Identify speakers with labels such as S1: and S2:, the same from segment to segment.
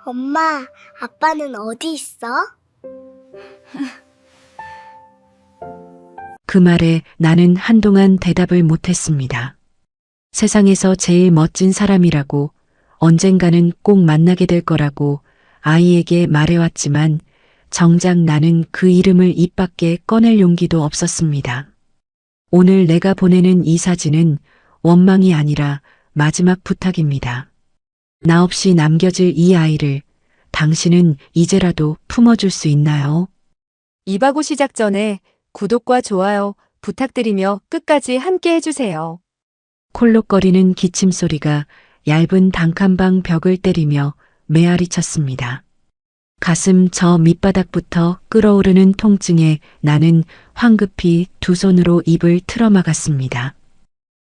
S1: 엄마, 아빠는 어디 있어?
S2: 그 말에 나는 한동안 대답을 못했습니다. 세상에서 제일 멋진 사람이라고 언젠가는 꼭 만나게 될 거라고 아이에게 말해왔지만 정작 나는 그 이름을 입 밖에 꺼낼 용기도 없었습니다. 오늘 내가 보내는 이 사진은 원망이 아니라 마지막 부탁입니다. 나 없이 남겨질 이 아이를 당신은 이제라도 품어줄 수 있나요?
S3: 이바고 시작 전에 구독과 좋아요 부탁드리며 끝까지 함께 해주세요.
S2: 콜록거리는 기침 소리가 얇은 단칸방 벽을 때리며 메아리 쳤습니다. 가슴 저 밑바닥부터 끓어오르는 통증에 나는 황급히 두 손으로 입을 틀어막았습니다.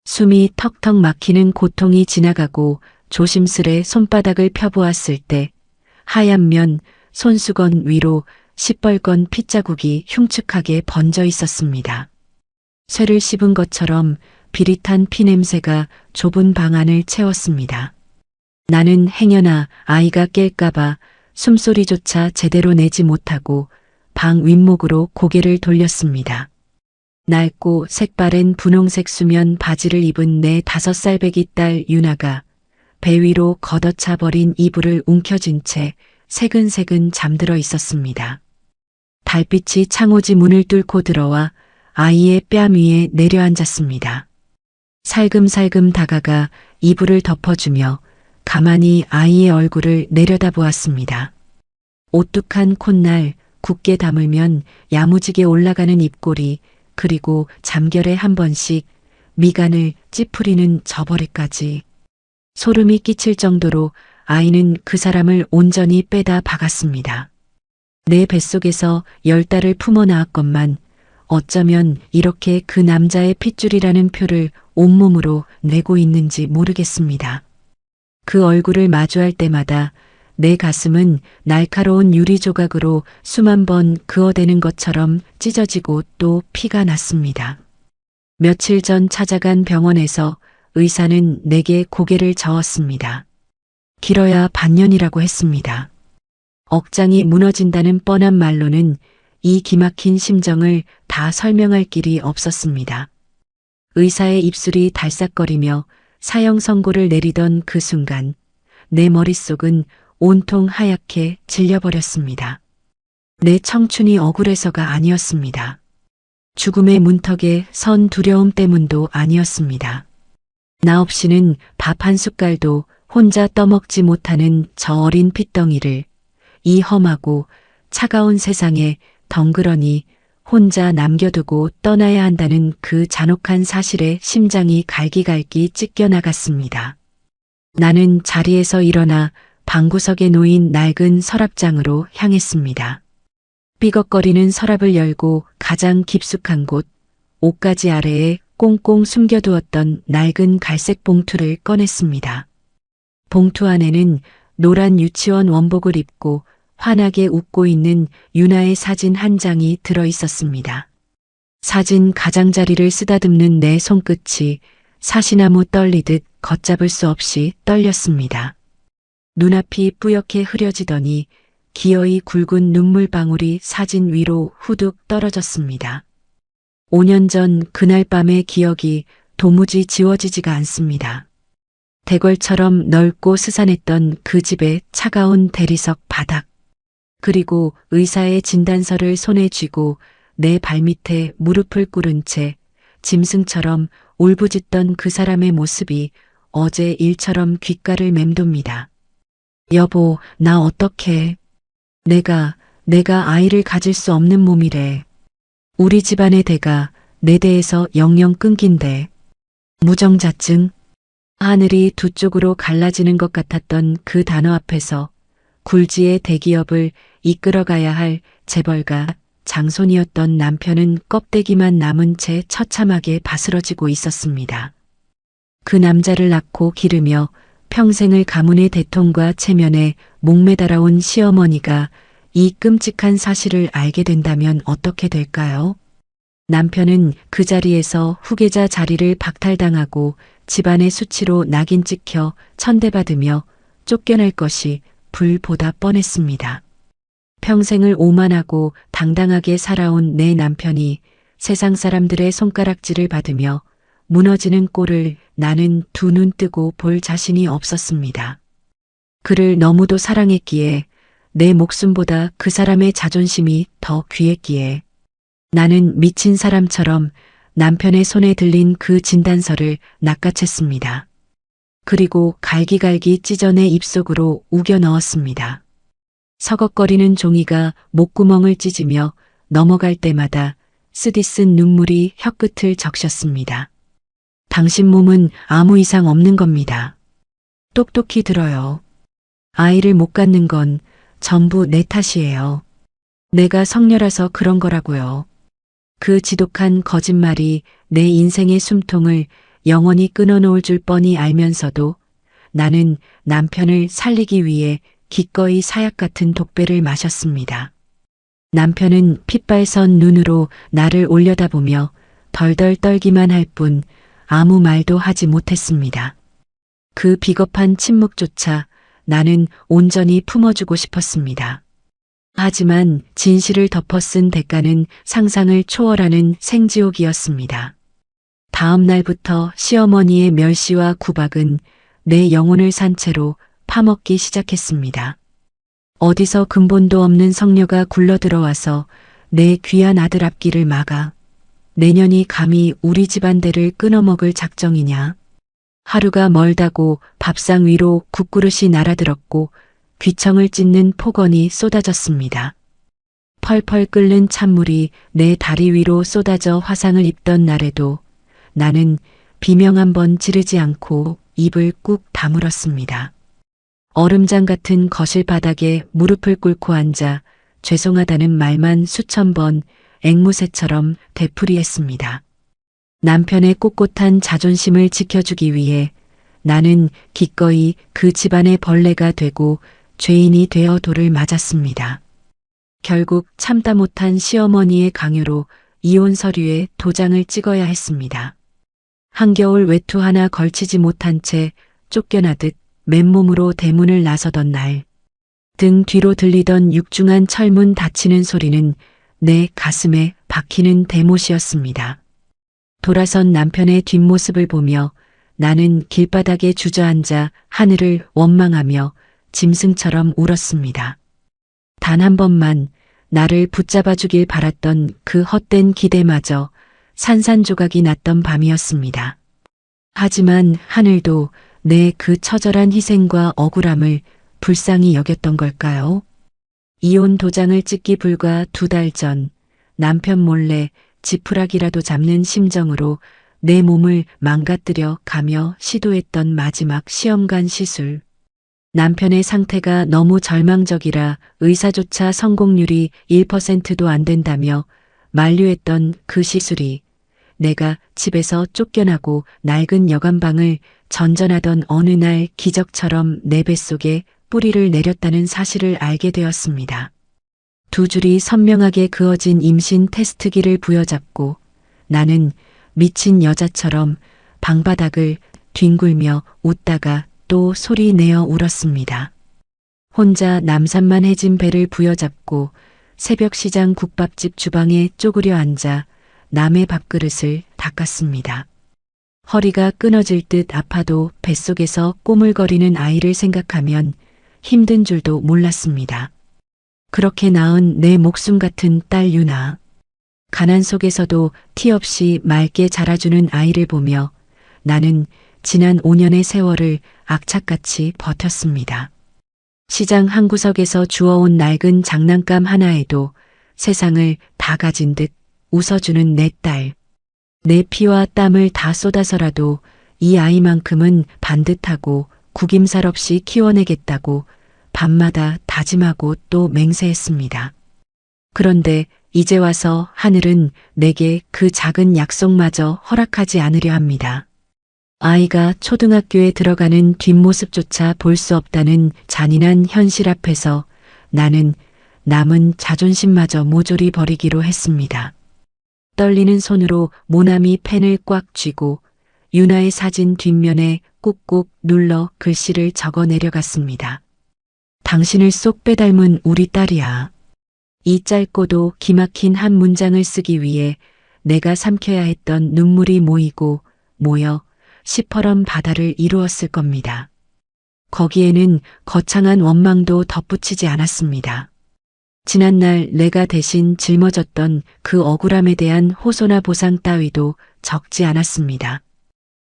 S2: 숨이 턱턱 막히는 고통이 지나가고 조심스레 손바닥을 펴보았을 때 하얀 면 손수건 위로 시뻘건 핏자국이 흉측하게 번져 있었습니다. 쇠를 씹은 것처럼 비릿한 피냄새가 좁은 방 안을 채웠습니다. 나는 행여나 아이가 깰까봐 숨소리조차 제대로 내지 못하고 방 윗목으로 고개를 돌렸습니다. 낡고 색바랜 분홍색 수면 바지를 입은 내 5살 배기 딸 유나가 배 위로 걷어차 버린 이불을 움켜쥔 채 새근새근 잠들어 있었습니다. 달빛이 창호지 문을 뚫고 들어와 아이의 뺨 위에 내려앉았습니다. 살금살금 다가가 이불을 덮어주며 가만히 아이의 얼굴을 내려다보았습니다. 오뚝한 콧날, 굳게 다물면 야무지게 올라가는 입꼬리, 그리고 잠결에 한 번씩 미간을 찌푸리는 저버리까지. 소름이 끼칠 정도로 아이는 그 사람을 온전히 빼다 박았습니다. 내 뱃속에서 10달을 품어 낳았건만 어쩌면 이렇게 그 남자의 핏줄이라는 표를 온몸으로 내고 있는지 모르겠습니다. 그 얼굴을 마주할 때마다 내 가슴은 날카로운 유리 조각으로 수만 번 그어대는 것처럼 찢어지고 또 피가 났습니다. 며칠 전 찾아간 병원에서 의사는 내게 고개를 저었습니다. 길어야 반년이라고 했습니다. 억장이 무너진다는 뻔한 말로는 이 기막힌 심정을 다 설명할 길이 없었습니다. 의사의 입술이 달싹거리며 사형 선고를 내리던 그 순간 내 머릿속은 온통 하얗게 질려버렸습니다. 내 청춘이 억울해서가 아니었습니다. 죽음의 문턱에 선 두려움 때문도 아니었습니다. 나 없이는 밥 한 숟갈도 혼자 떠먹지 못하는 저 어린 핏덩이를 이 험하고 차가운 세상에 덩그러니 혼자 남겨두고 떠나야 한다는 그 잔혹한 사실에 심장이 갈기갈기 찢겨나갔습니다. 나는 자리에서 일어나 방구석에 놓인 낡은 서랍장으로 향했습니다. 삐걱거리는 서랍을 열고 가장 깊숙한 곳, 옷가지 아래에 꽁꽁 숨겨두었던 낡은 갈색 봉투를 꺼냈습니다. 봉투 안에는 노란 유치원 원복을 입고 환하게 웃고 있는 유나의 사진 한 장이 들어 있었습니다. 사진 가장자리를 쓰다듬는 내 손끝이 사시나무 떨리듯 걷잡을 수 없이 떨렸습니다. 눈앞이 뿌옇게 흐려지더니 기어이 굵은 눈물방울이 사진 위로 후둑 떨어졌습니다. 5년 전 그날 밤의 기억이 도무지 지워지지가 않습니다. 대궐처럼 넓고 스산했던 그 집의 차가운 대리석 바닥, 그리고 의사의 진단서를 손에 쥐고 내 발밑에 무릎을 꿇은 채 짐승처럼 울부짖던 그 사람의 모습이 어제 일처럼 귓가를 맴돕니다. 여보, 나 어떡해. 내가 아이를 가질 수 없는 몸이래. 우리 집안의 대가 내 대에서 영영 끊긴대. 무정자증. 하늘이 두 쪽으로 갈라지는 것 같았던 그 단어 앞에서 굴지의 대기업을 이끌어가야 할 재벌가 장손이었던 남편은 껍데기만 남은 채 처참하게 바스러지고 있었습니다. 그 남자를 낳고 기르며 평생을 가문의 대통과 체면에 목매달아온 시어머니가 이 끔찍한 사실을 알게 된다면 어떻게 될까요? 남편은 그 자리에서 후계자 자리를 박탈당하고 집안의 수치로 낙인 찍혀 천대받으며 쫓겨날 것이 불보다 뻔했습니다. 평생을 오만하고 당당하게 살아온 내 남편이 세상 사람들의 손가락질을 받으며 무너지는 꼴을 나는 두 눈 뜨고 볼 자신이 없었습니다. 그를 너무도 사랑했기에 내 목숨보다 그 사람의 자존심이 더 귀했기에 나는 미친 사람처럼 남편의 손에 들린 그 진단서를 낚아챘습니다. 그리고 갈기갈기 찢어내 입속으로 우겨 넣었습니다. 서걱거리는 종이가 목구멍을 찢으며 넘어갈 때마다 쓰디쓴 눈물이 혀끝을 적셨습니다. 당신 몸은 아무 이상 없는 겁니다. 똑똑히 들어요. 아이를 못 갖는 건 전부 내 탓이에요. 내가 성녀라서 그런 거라고요. 그 지독한 거짓말이 내 인생의 숨통을 영원히 끊어놓을 줄 뻔히 알면서도 나는 남편을 살리기 위해 기꺼이 사약 같은 독배를 마셨습니다. 남편은 핏발선 눈으로 나를 올려다보며 덜덜 떨기만 할 뿐 아무 말도 하지 못했습니다. 그 비겁한 침묵조차 나는 온전히 품어주고 싶었습니다. 하지만 진실을 덮어쓴 대가는 상상을 초월하는 생지옥이었습니다. 다음 날부터 시어머니의 멸시와 구박은 내 영혼을 산 채로 파먹기 시작했습니다. 어디서 근본도 없는 성녀가 굴러들어와서 내 귀한 아들 앞길을 막아 내년이 감히 우리 집안대를 끊어먹을 작정이냐. 하루가 멀다고 밥상 위로 국그릇이 날아들었고 귀청을 찢는 폭언이 쏟아졌습니다. 펄펄 끓는 찬물이 내 다리 위로 쏟아져 화상을 입던 날에도 나는 비명 한 번 지르지 않고 입을 꾹 다물었습니다. 얼음장 같은 거실 바닥에 무릎을 꿇고 앉아 죄송하다는 말만 수천 번 앵무새처럼 되풀이했습니다. 남편의 꼿꼿한 자존심을 지켜주기 위해 나는 기꺼이 그 집안의 벌레가 되고 죄인이 되어 돌을 맞았습니다. 결국 참다 못한 시어머니의 강요로 이혼 서류에 도장을 찍어야 했습니다. 한겨울 외투 하나 걸치지 못한 채 쫓겨나듯 맨몸으로 대문을 나서던 날, 등 뒤로 들리던 육중한 철문 닫히는 소리는 내 가슴에 박히는 대못이었습니다. 돌아선 남편의 뒷모습을 보며 나는 길바닥에 주저앉아 하늘을 원망하며 짐승처럼 울었습니다. 단 한 번만 나를 붙잡아주길 바랐던 그 헛된 기대마저 산산조각이 났던 밤이었습니다. 하지만 하늘도 내 그 처절한 희생과 억울함을 불쌍히 여겼던 걸까요? 이혼 도장을 찍기 불과 2달 전 남편 몰래 지푸라기라도 잡는 심정으로 내 몸을 망가뜨려 가며 시도했던 마지막 시험관 시술. 남편의 상태가 너무 절망적이라 의사조차 성공률이 1%도 안 된다며 만류했던 그 시술이 내가 집에서 쫓겨나고 낡은 여관방을 전전하던 어느 날 기적처럼 내 뱃속에 뿌리를 내렸다는 사실을 알게 되었습니다. 두 줄이 선명하게 그어진 임신 테스트기를 부여잡고 나는 미친 여자처럼 방바닥을 뒹굴며 웃다가 또 소리 내어 울었습니다. 혼자 남산만 해진 배를 부여잡고 새벽 시장 국밥집 주방에 쪼그려 앉아 남의 밥그릇을 닦았습니다. 허리가 끊어질 듯 아파도 뱃속에서 꼬물거리는 아이를 생각하면 힘든 줄도 몰랐습니다. 그렇게 낳은 내 목숨 같은 딸 유나. 가난 속에서도 티 없이 맑게 자라주는 아이를 보며 나는 지난 5년의 세월을 악착같이 버텼습니다. 시장 한 구석에서 주워온 낡은 장난감 하나에도 세상을 다 가진 듯 웃어주는 내 딸. 내 피와 땀을 다 쏟아서라도 이 아이만큼은 반듯하고 구김살 없이 키워내겠다고 밤마다 다짐하고 또 맹세했습니다. 그런데 이제 와서 하늘은 내게 그 작은 약속마저 허락하지 않으려 합니다. 아이가 초등학교에 들어가는 뒷모습조차 볼 수 없다는 잔인한 현실 앞에서 나는 남은 자존심마저 모조리 버리기로 했습니다. 떨리는 손으로 모나미 펜을 꽉 쥐고 유나의 사진 뒷면에 꾹꾹 눌러 글씨를 적어 내려갔습니다. 당신을 쏙 빼닮은 우리 딸이야. 이 짧고도 기막힌 한 문장을 쓰기 위해 내가 삼켜야 했던 눈물이 모여 시퍼런 바다를 이루었을 겁니다. 거기에는 거창한 원망도 덧붙이지 않았습니다. 지난날 내가 대신 짊어졌던 그 억울함에 대한 호소나 보상 따위도 적지 않았습니다.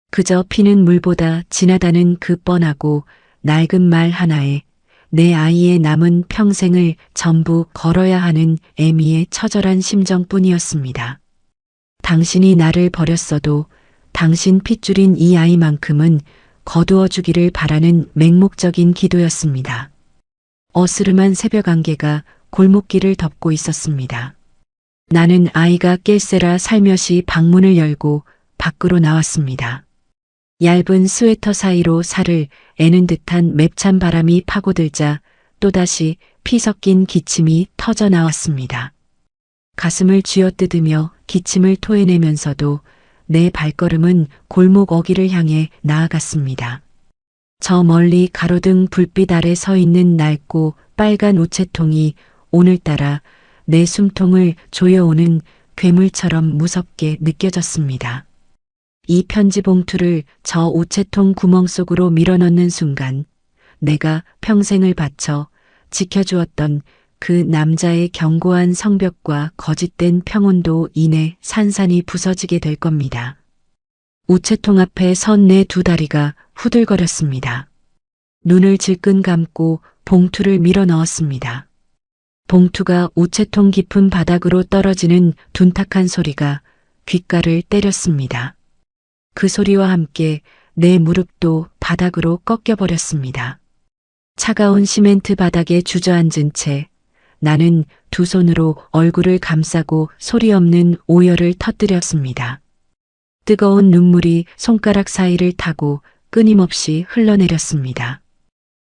S2: 그저 피는 물보다 진하다는 그 뻔하고 낡은 말 하나에 내 아이의 남은 평생을 전부 걸어야 하는 애미의 처절한 심정뿐이었습니다. 당신이 나를 버렸어도 당신 핏줄인 이 아이만큼은 거두어 주기를 바라는 맹목적인 기도였습니다. 어스름한 새벽 안개가 골목길을 덮고 있었습니다. 나는 아이가 깰세라 살며시 방문을 열고 밖으로 나왔습니다. 얇은 스웨터 사이로 살을 애는 듯한 맵찬 바람이 파고들자 또다시 피 섞인 기침이 터져 나왔습니다. 가슴을 쥐어뜯으며 기침을 토해내면서도 내 발걸음은 골목 어귀를 향해 나아갔습니다. 저 멀리 가로등 불빛 아래 서 있는 낡고 빨간 우체통이 오늘따라 내 숨통을 조여오는 괴물처럼 무섭게 느껴졌습니다. 이 편지 봉투를 저 우체통 구멍 속으로 밀어넣는 순간 내가 평생을 바쳐 지켜주었던 그 남자의 견고한 성벽과 거짓된 평온도 이내 산산이 부서지게 될 겁니다. 우체통 앞에 선 내 두 다리가 후들거렸습니다. 눈을 질끈 감고 봉투를 밀어 넣었습니다. 봉투가 우체통 깊은 바닥으로 떨어지는 둔탁한 소리가 귓가를 때렸습니다. 그 소리와 함께 내 무릎도 바닥으로 꺾여버렸습니다. 차가운 시멘트 바닥에 주저앉은 채 나는 두 손으로 얼굴을 감싸고 소리 없는 오열을 터뜨렸습니다. 뜨거운 눈물이 손가락 사이를 타고 끊임없이 흘러내렸습니다.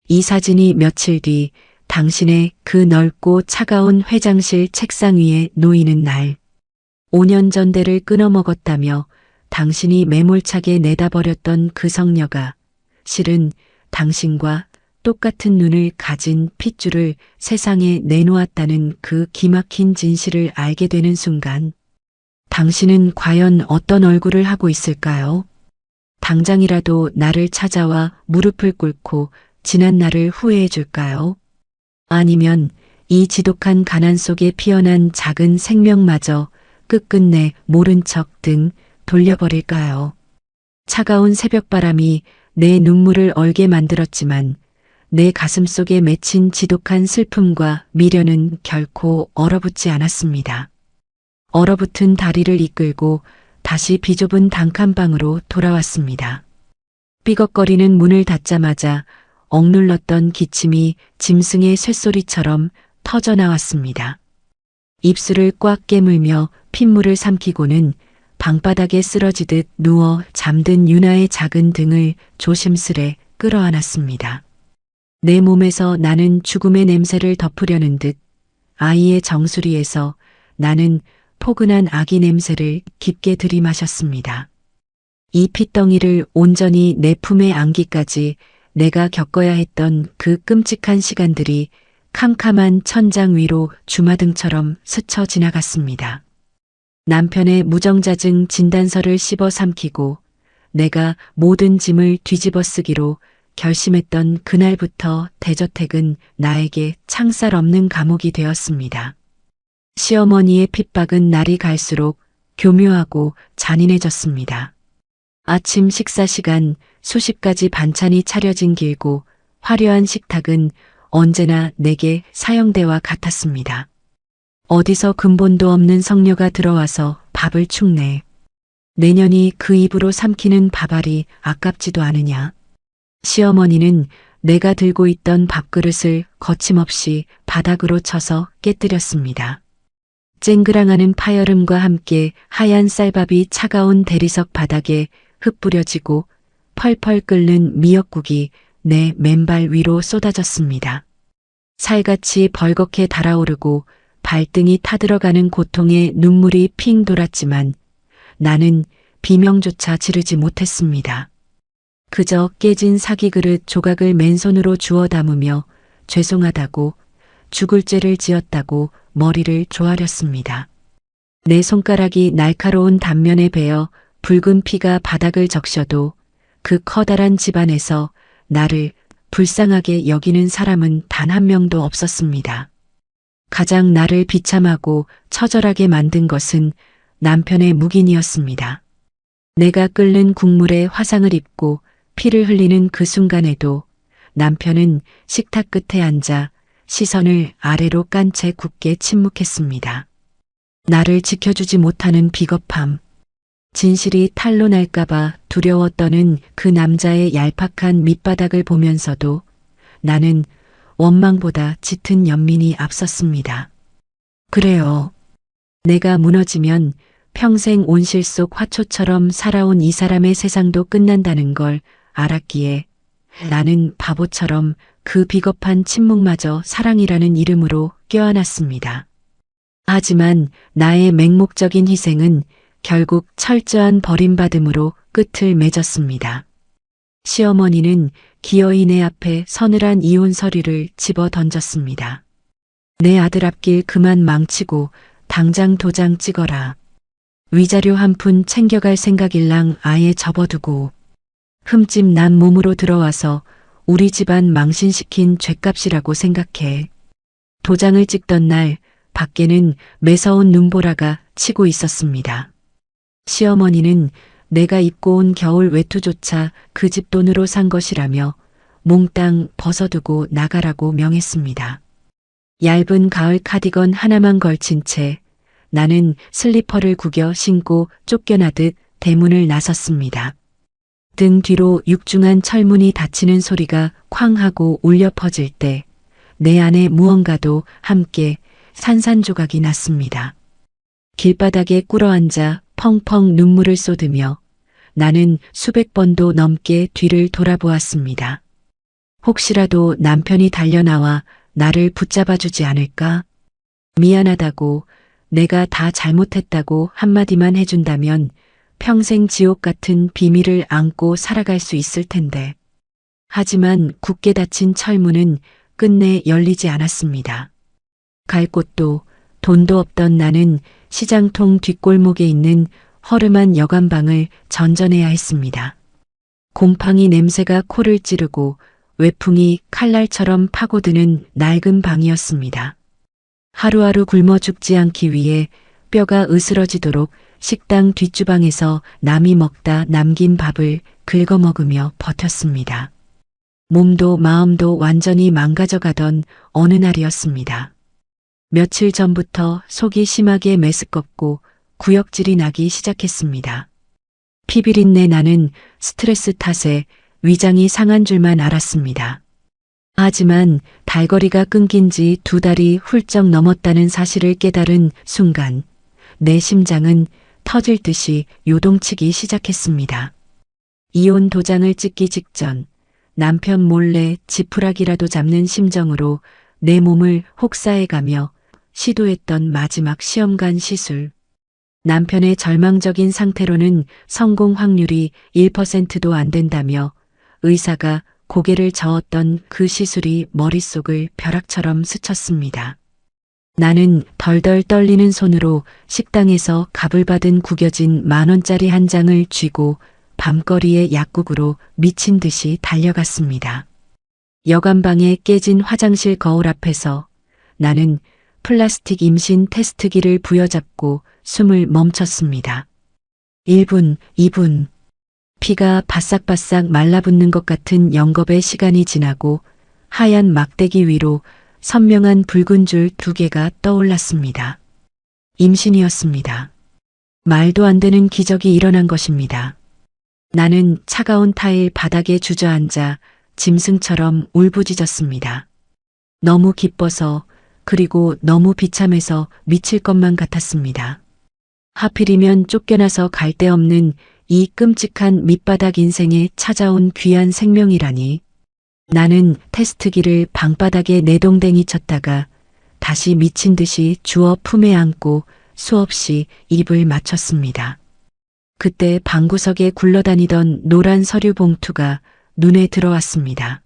S2: 이 사진이 며칠 뒤 당신의 그 넓고 차가운 회장실 책상 위에 놓이는 날, 5년 전대를 끊어먹었다며 당신이 매몰차게 내다버렸던 그 성녀가 실은 당신과 똑같은 눈을 가진 핏줄을 세상에 내놓았다는 그 기막힌 진실을 알게 되는 순간 당신은 과연 어떤 얼굴을 하고 있을까요? 당장이라도 나를 찾아와 무릎을 꿇고 지난 날을 후회해 줄까요? 아니면 이 지독한 가난 속에 피어난 작은 생명마저 끝끝내 모른 척 등 돌려버릴까요? 차가운 새벽바람이 내 눈물을 얼게 만들었지만 내 가슴 속에 맺힌 지독한 슬픔과 미련은 결코 얼어붙지 않았습니다. 얼어붙은 다리를 이끌고 다시 비좁은 단칸방으로 돌아왔습니다. 삐걱거리는 문을 닫자마자 억눌렀던 기침이 짐승의 쇳소리처럼 터져나왔습니다. 입술을 꽉 깨물며 핏물을 삼키고는 방바닥에 쓰러지듯 누워 잠든 유나의 작은 등을 조심스레 끌어안았습니다. 내 몸에서 나는 죽음의 냄새를 덮으려는 듯 아이의 정수리에서 나는 포근한 아기 냄새를 깊게 들이마셨습니다. 이 핏덩이를 온전히 내 품에 안기까지 내가 겪어야 했던 그 끔찍한 시간들이 캄캄한 천장 위로 주마등처럼 스쳐 지나갔습니다. 남편의 무정자증 진단서를 씹어 삼키고 내가 모든 짐을 뒤집어 쓰기로 결심했던 그날부터 대저택은 나에게 창살 없는 감옥이 되었습니다. 시어머니의 핍박은 날이 갈수록 교묘하고 잔인해졌습니다. 아침 식사 시간 수십 가지 반찬이 차려진 길고 화려한 식탁은 언제나 내게 사형대와 같았습니다. 어디서 근본도 없는 성녀가 들어와서 밥을 축내. 내년이 그 입으로 삼키는 밥알이 아깝지도 않으냐. 시어머니는 내가 들고 있던 밥그릇을 거침없이 바닥으로 쳐서 깨뜨렸습니다. 쨍그랑하는 파여름과 함께 하얀 쌀밥이 차가운 대리석 바닥에 흩뿌려지고 펄펄 끓는 미역국이 내 맨발 위로 쏟아졌습니다. 살같이 벌겋게 달아오르고 발등이 타들어가는 고통에 눈물이 핑 돌았지만 나는 비명조차 지르지 못했습니다. 그저 깨진 사기그릇 조각을 맨손으로 주워 담으며 죄송하다고, 죽을 죄를 지었다고 머리를 조아렸습니다. 내 손가락이 날카로운 단면에 베어 붉은 피가 바닥을 적셔도 그 커다란 집안에서 나를 불쌍하게 여기는 사람은 단 한 명도 없었습니다. 가장 나를 비참하고 처절하게 만든 것은 남편의 묵인이었습니다. 내가 끓는 국물에 화상을 입고 피를 흘리는 그 순간에도 남편은 식탁 끝에 앉아 시선을 아래로 깐 채 굳게 침묵했습니다. 나를 지켜주지 못하는 비겁함, 진실이 탄로 날까봐 두려워 떠는 그 남자의 얄팍한 밑바닥을 보면서도 나는 원망보다 짙은 연민이 앞섰습니다. 그래요. 내가 무너지면 평생 온실 속 화초처럼 살아온 이 사람의 세상도 끝난다는 걸 알았기에 나는 바보처럼 그 비겁한 침묵마저 사랑이라는 이름으로 껴안았습니다. 하지만 나의 맹목적인 희생은 결국 철저한 버림받음으로 끝을 맺었습니다. 시어머니는 기어이 내 앞에 서늘한 이혼 서류를 집어 던졌습니다. 내 아들 앞길 그만 망치고 당장 도장 찍어라. 위자료 한 푼 챙겨갈 생각일랑 아예 접어두고 흠집 난 몸으로 들어와서 우리 집안 망신시킨 죗값이라고 생각해. 도장을 찍던 날 밖에는 매서운 눈보라가 치고 있었습니다. 시어머니는 내가 입고 온 겨울 외투조차 그 집 돈으로 산 것이라며 몽땅 벗어두고 나가라고 명했습니다. 얇은 가을 카디건 하나만 걸친 채 나는 슬리퍼를 구겨 신고 쫓겨나듯 대문을 나섰습니다. 등 뒤로 육중한 철문이 닫히는 소리가 쾅 하고 울려 퍼질 때 내 안에 무언가도 함께 산산조각이 났습니다. 길바닥에 꿇어앉아 펑펑 눈물을 쏟으며 나는 수백 번도 넘게 뒤를 돌아보았습니다. 혹시라도 남편이 달려나와 나를 붙잡아주지 않을까? 미안하다고, 내가 다 잘못했다고 한마디만 해준다면 평생 지옥 같은 비밀을 안고 살아갈 수 있을 텐데. 하지만 굳게 닫힌 철문은 끝내 열리지 않았습니다. 갈 곳도 돈도 없던 나는 시장통 뒷골목에 있는 허름한 여관방을 전전해야 했습니다. 곰팡이 냄새가 코를 찌르고 외풍이 칼날처럼 파고드는 낡은 방이었습니다. 하루하루 굶어 죽지 않기 위해 뼈가 으스러지도록 식당 뒷주방에서 남이 먹다 남긴 밥을 긁어 먹으며 버텼습니다. 몸도 마음도 완전히 망가져가던 어느 날이었습니다. 며칠 전부터 속이 심하게 메스껍고 구역질이 나기 시작했습니다. 피비린내 나는 스트레스 탓에 위장이 상한 줄만 알았습니다. 하지만 달거리가 끊긴 지 2달이 훌쩍 넘었다는 사실을 깨달은 순간 내 심장은 터질 듯이 요동치기 시작했습니다. 이혼 도장을 찍기 직전 남편 몰래 지푸라기라도 잡는 심정으로 내 몸을 혹사해가며 시도했던 마지막 시험관 시술. 남편의 절망적인 상태로는 성공 확률이 1%도 안 된다며 의사가 고개를 저었던 그 시술이 머릿속을 벼락처럼 스쳤습니다. 나는 덜덜 떨리는 손으로 식당에서 값을 받은 구겨진 10,000원짜리 한 장을 쥐고 밤거리의 약국으로 미친 듯이 달려갔습니다. 여관방에 깨진 화장실 거울 앞에서 나는 플라스틱 임신 테스트기를 부여잡고 숨을 멈췄습니다. 1분, 2분. 피가 바싹바싹 말라붙는 것 같은 영겁의 시간이 지나고 하얀 막대기 위로 선명한 붉은 줄 2개가 떠올랐습니다. 임신이었습니다. 말도 안 되는 기적이 일어난 것입니다. 나는 차가운 타일 바닥에 주저앉아 짐승처럼 울부짖었습니다. 너무 기뻐서 그리고 너무 비참해서 미칠 것만 같았습니다. 하필이면 쫓겨나서 갈 데 없는 이 끔찍한 밑바닥 인생에 찾아온 귀한 생명이라니. 나는 테스트기를 방바닥에 내동댕이 쳤다가 다시 미친 듯이 주워 품에 안고 수없이 입을 맞췄습니다. 그때 방구석에 굴러다니던 노란 서류 봉투가 눈에 들어왔습니다.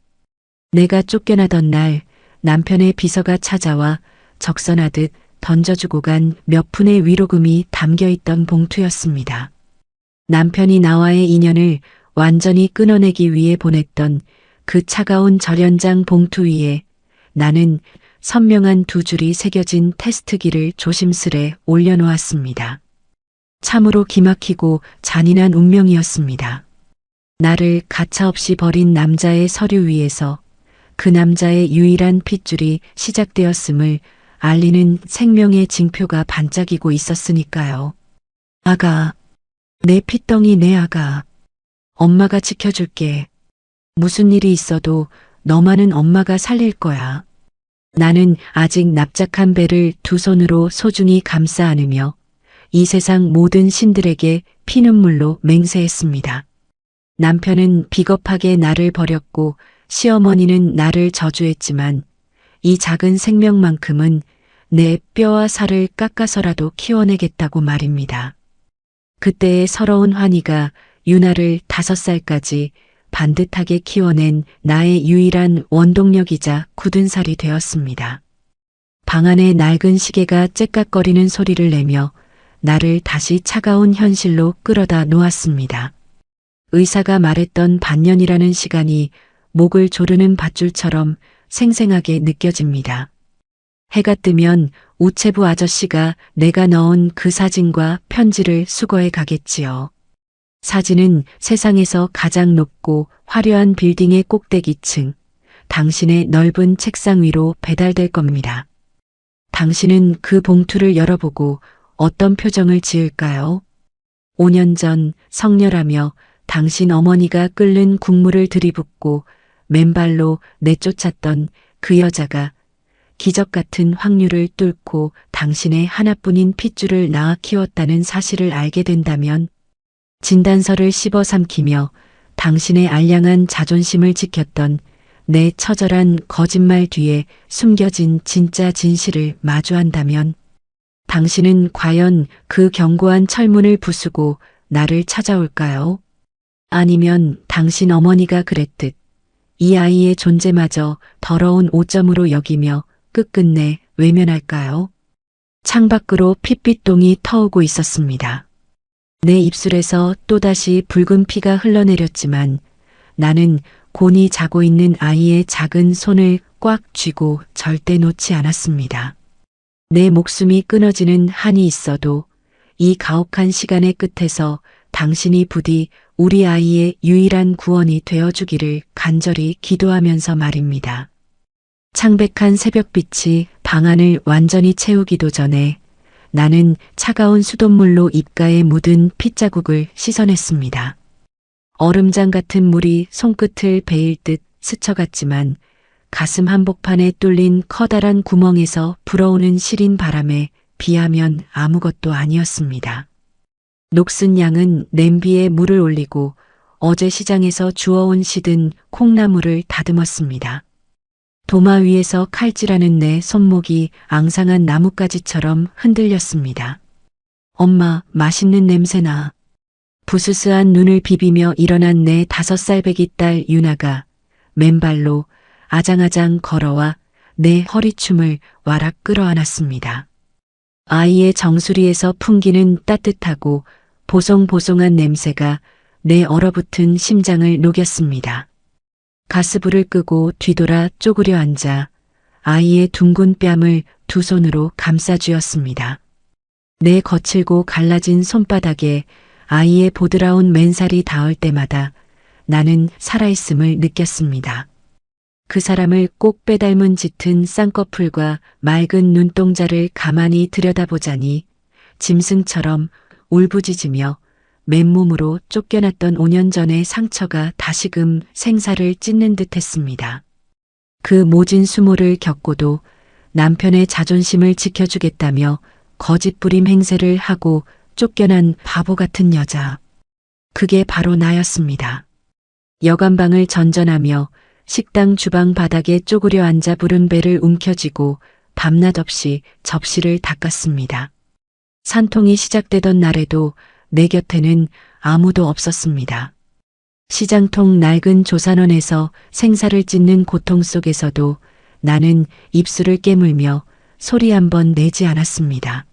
S2: 내가 쫓겨나던 날 남편의 비서가 찾아와 적선하듯 던져주고 간 몇 푼의 위로금이 담겨 있던 봉투였습니다. 남편이 나와의 인연을 완전히 끊어내기 위해 보냈던 그 차가운 절연장 봉투 위에 나는 선명한 두 줄이 새겨진 테스트기를 조심스레 올려놓았습니다. 참으로 기막히고 잔인한 운명이었습니다. 나를 가차없이 버린 남자의 서류 위에서 그 남자의 유일한 핏줄이 시작되었음을 알리는 생명의 징표가 반짝이고 있었으니까요. 아가, 내 핏덩이 내 아가. 엄마가 지켜줄게. 무슨 일이 있어도 너만은 엄마가 살릴 거야. 나는 아직 납작한 배를 두 손으로 소중히 감싸 안으며 이 세상 모든 신들에게 피눈물로 맹세했습니다. 남편은 비겁하게 나를 버렸고 시어머니는 나를 저주했지만 이 작은 생명만큼은 내 뼈와 살을 깎아서라도 키워내겠다고 말입니다. 그때의 서러운 환희가 유나를 5살까지 반듯하게 키워낸 나의 유일한 원동력이자 굳은 살이 되었습니다. 방 안에 낡은 시계가 째깍거리는 소리를 내며 나를 다시 차가운 현실로 끌어다 놓았습니다. 의사가 말했던 반년이라는 시간이 목을 조르는 밧줄처럼 생생하게 느껴집니다. 해가 뜨면 우체부 아저씨가 내가 넣은 그 사진과 편지를 수거해 가겠지요. 사진은 세상에서 가장 높고 화려한 빌딩의 꼭대기층, 당신의 넓은 책상 위로 배달될 겁니다. 당신은 그 봉투를 열어보고 어떤 표정을 지을까요? 5년 전 성렬하며 당신 어머니가 끓는 국물을 들이붓고 맨발로 내쫓았던 그 여자가 기적 같은 확률을 뚫고 당신의 하나뿐인 핏줄을 낳아 키웠다는 사실을 알게 된다면 진단서를 씹어 삼키며 당신의 알량한 자존심을 지켰던 내 처절한 거짓말 뒤에 숨겨진 진짜 진실을 마주한다면 당신은 과연 그 견고한 철문을 부수고 나를 찾아올까요? 아니면 당신 어머니가 그랬듯 이 아이의 존재마저 더러운 오점으로 여기며 끝끝내 외면할까요? 창밖으로 핏빛동이 터오고 있었습니다. 내 입술에서 또다시 붉은 피가 흘러내렸지만 나는 곤히 자고 있는 아이의 작은 손을 꽉 쥐고 절대 놓지 않았습니다. 내 목숨이 끊어지는 한이 있어도 이 가혹한 시간의 끝에서 당신이 부디 우리 아이의 유일한 구원이 되어주기를 간절히 기도하면서 말입니다. 창백한 새벽빛이 방 안을 완전히 채우기도 전에 나는 차가운 수돗물로 입가에 묻은 핏자국을 씻어냈습니다. 얼음장 같은 물이 손끝을 베일 듯 스쳐갔지만 가슴 한복판에 뚫린 커다란 구멍에서 불어오는 시린 바람에 비하면 아무것도 아니었습니다. 녹슨 양은 냄비에 물을 올리고 어제 시장에서 주워온 시든 콩나물을 다듬었습니다. 도마 위에서 칼질하는 내 손목이 앙상한 나뭇가지처럼 흔들렸습니다. 엄마, 맛있는 냄새나. 부스스한 눈을 비비며 일어난 내 5살 배기 딸 유나가 맨발로 아장아장 걸어와 내 허리춤을 와락 끌어안았습니다. 아이의 정수리에서 풍기는 따뜻하고 보송보송한 냄새가 내 얼어붙은 심장을 녹였습니다. 가스불을 끄고 뒤돌아 쪼그려 앉아 아이의 둥근 뺨을 두 손으로 감싸쥐었습니다. 내 거칠고 갈라진 손바닥에 아이의 보드라운 맨살이 닿을 때마다 나는 살아있음을 느꼈습니다. 그 사람을 꼭 빼닮은 짙은 쌍꺼풀과 맑은 눈동자를 가만히 들여다보자니 짐승처럼 울부짖으며 맨몸으로 쫓겨났던 5년 전의 상처가 다시금 생사를 찢는 듯 했습니다. 그 모진 수모를 겪고도 남편의 자존심을 지켜주겠다며 거짓부림 행세를 하고 쫓겨난 바보 같은 여자. 그게 바로 나였습니다. 여간방을 전전하며 식당 주방 바닥에 쪼그려 앉아 부른 배를 움켜쥐고 밤낮 없이 접시를 닦았습니다. 산통이 시작되던 날에도 내 곁에는 아무도 없었습니다. 시장통 낡은 조산원에서 생사를 찢는 고통 속에서도 나는 입술을 깨물며 소리 한 번 내지 않았습니다.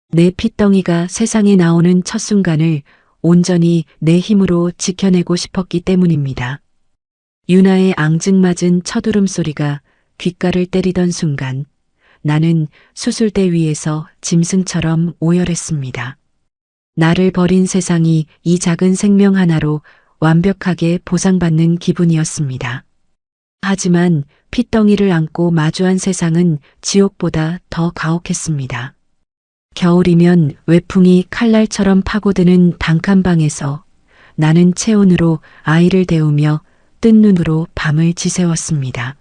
S2: 내 핏덩이가 세상에 나오는 첫 순간을 온전히 내 힘으로 지켜내고 싶었기 때문입니다. 유나의 앙증맞은 첫 울음소리가 귓가를 때리던 순간 나는 수술대 위에서 짐승처럼 오열했습니다. 나를 버린 세상이 이 작은 생명 하나로 완벽하게 보상받는 기분이었습니다. 하지만 핏덩이를 안고 마주한 세상은 지옥보다 더 가혹했습니다. 겨울이면 외풍이 칼날처럼 파고드는 단칸방에서 나는 체온으로 아이를 데우며 뜬 눈으로 밤을 지새웠습니다.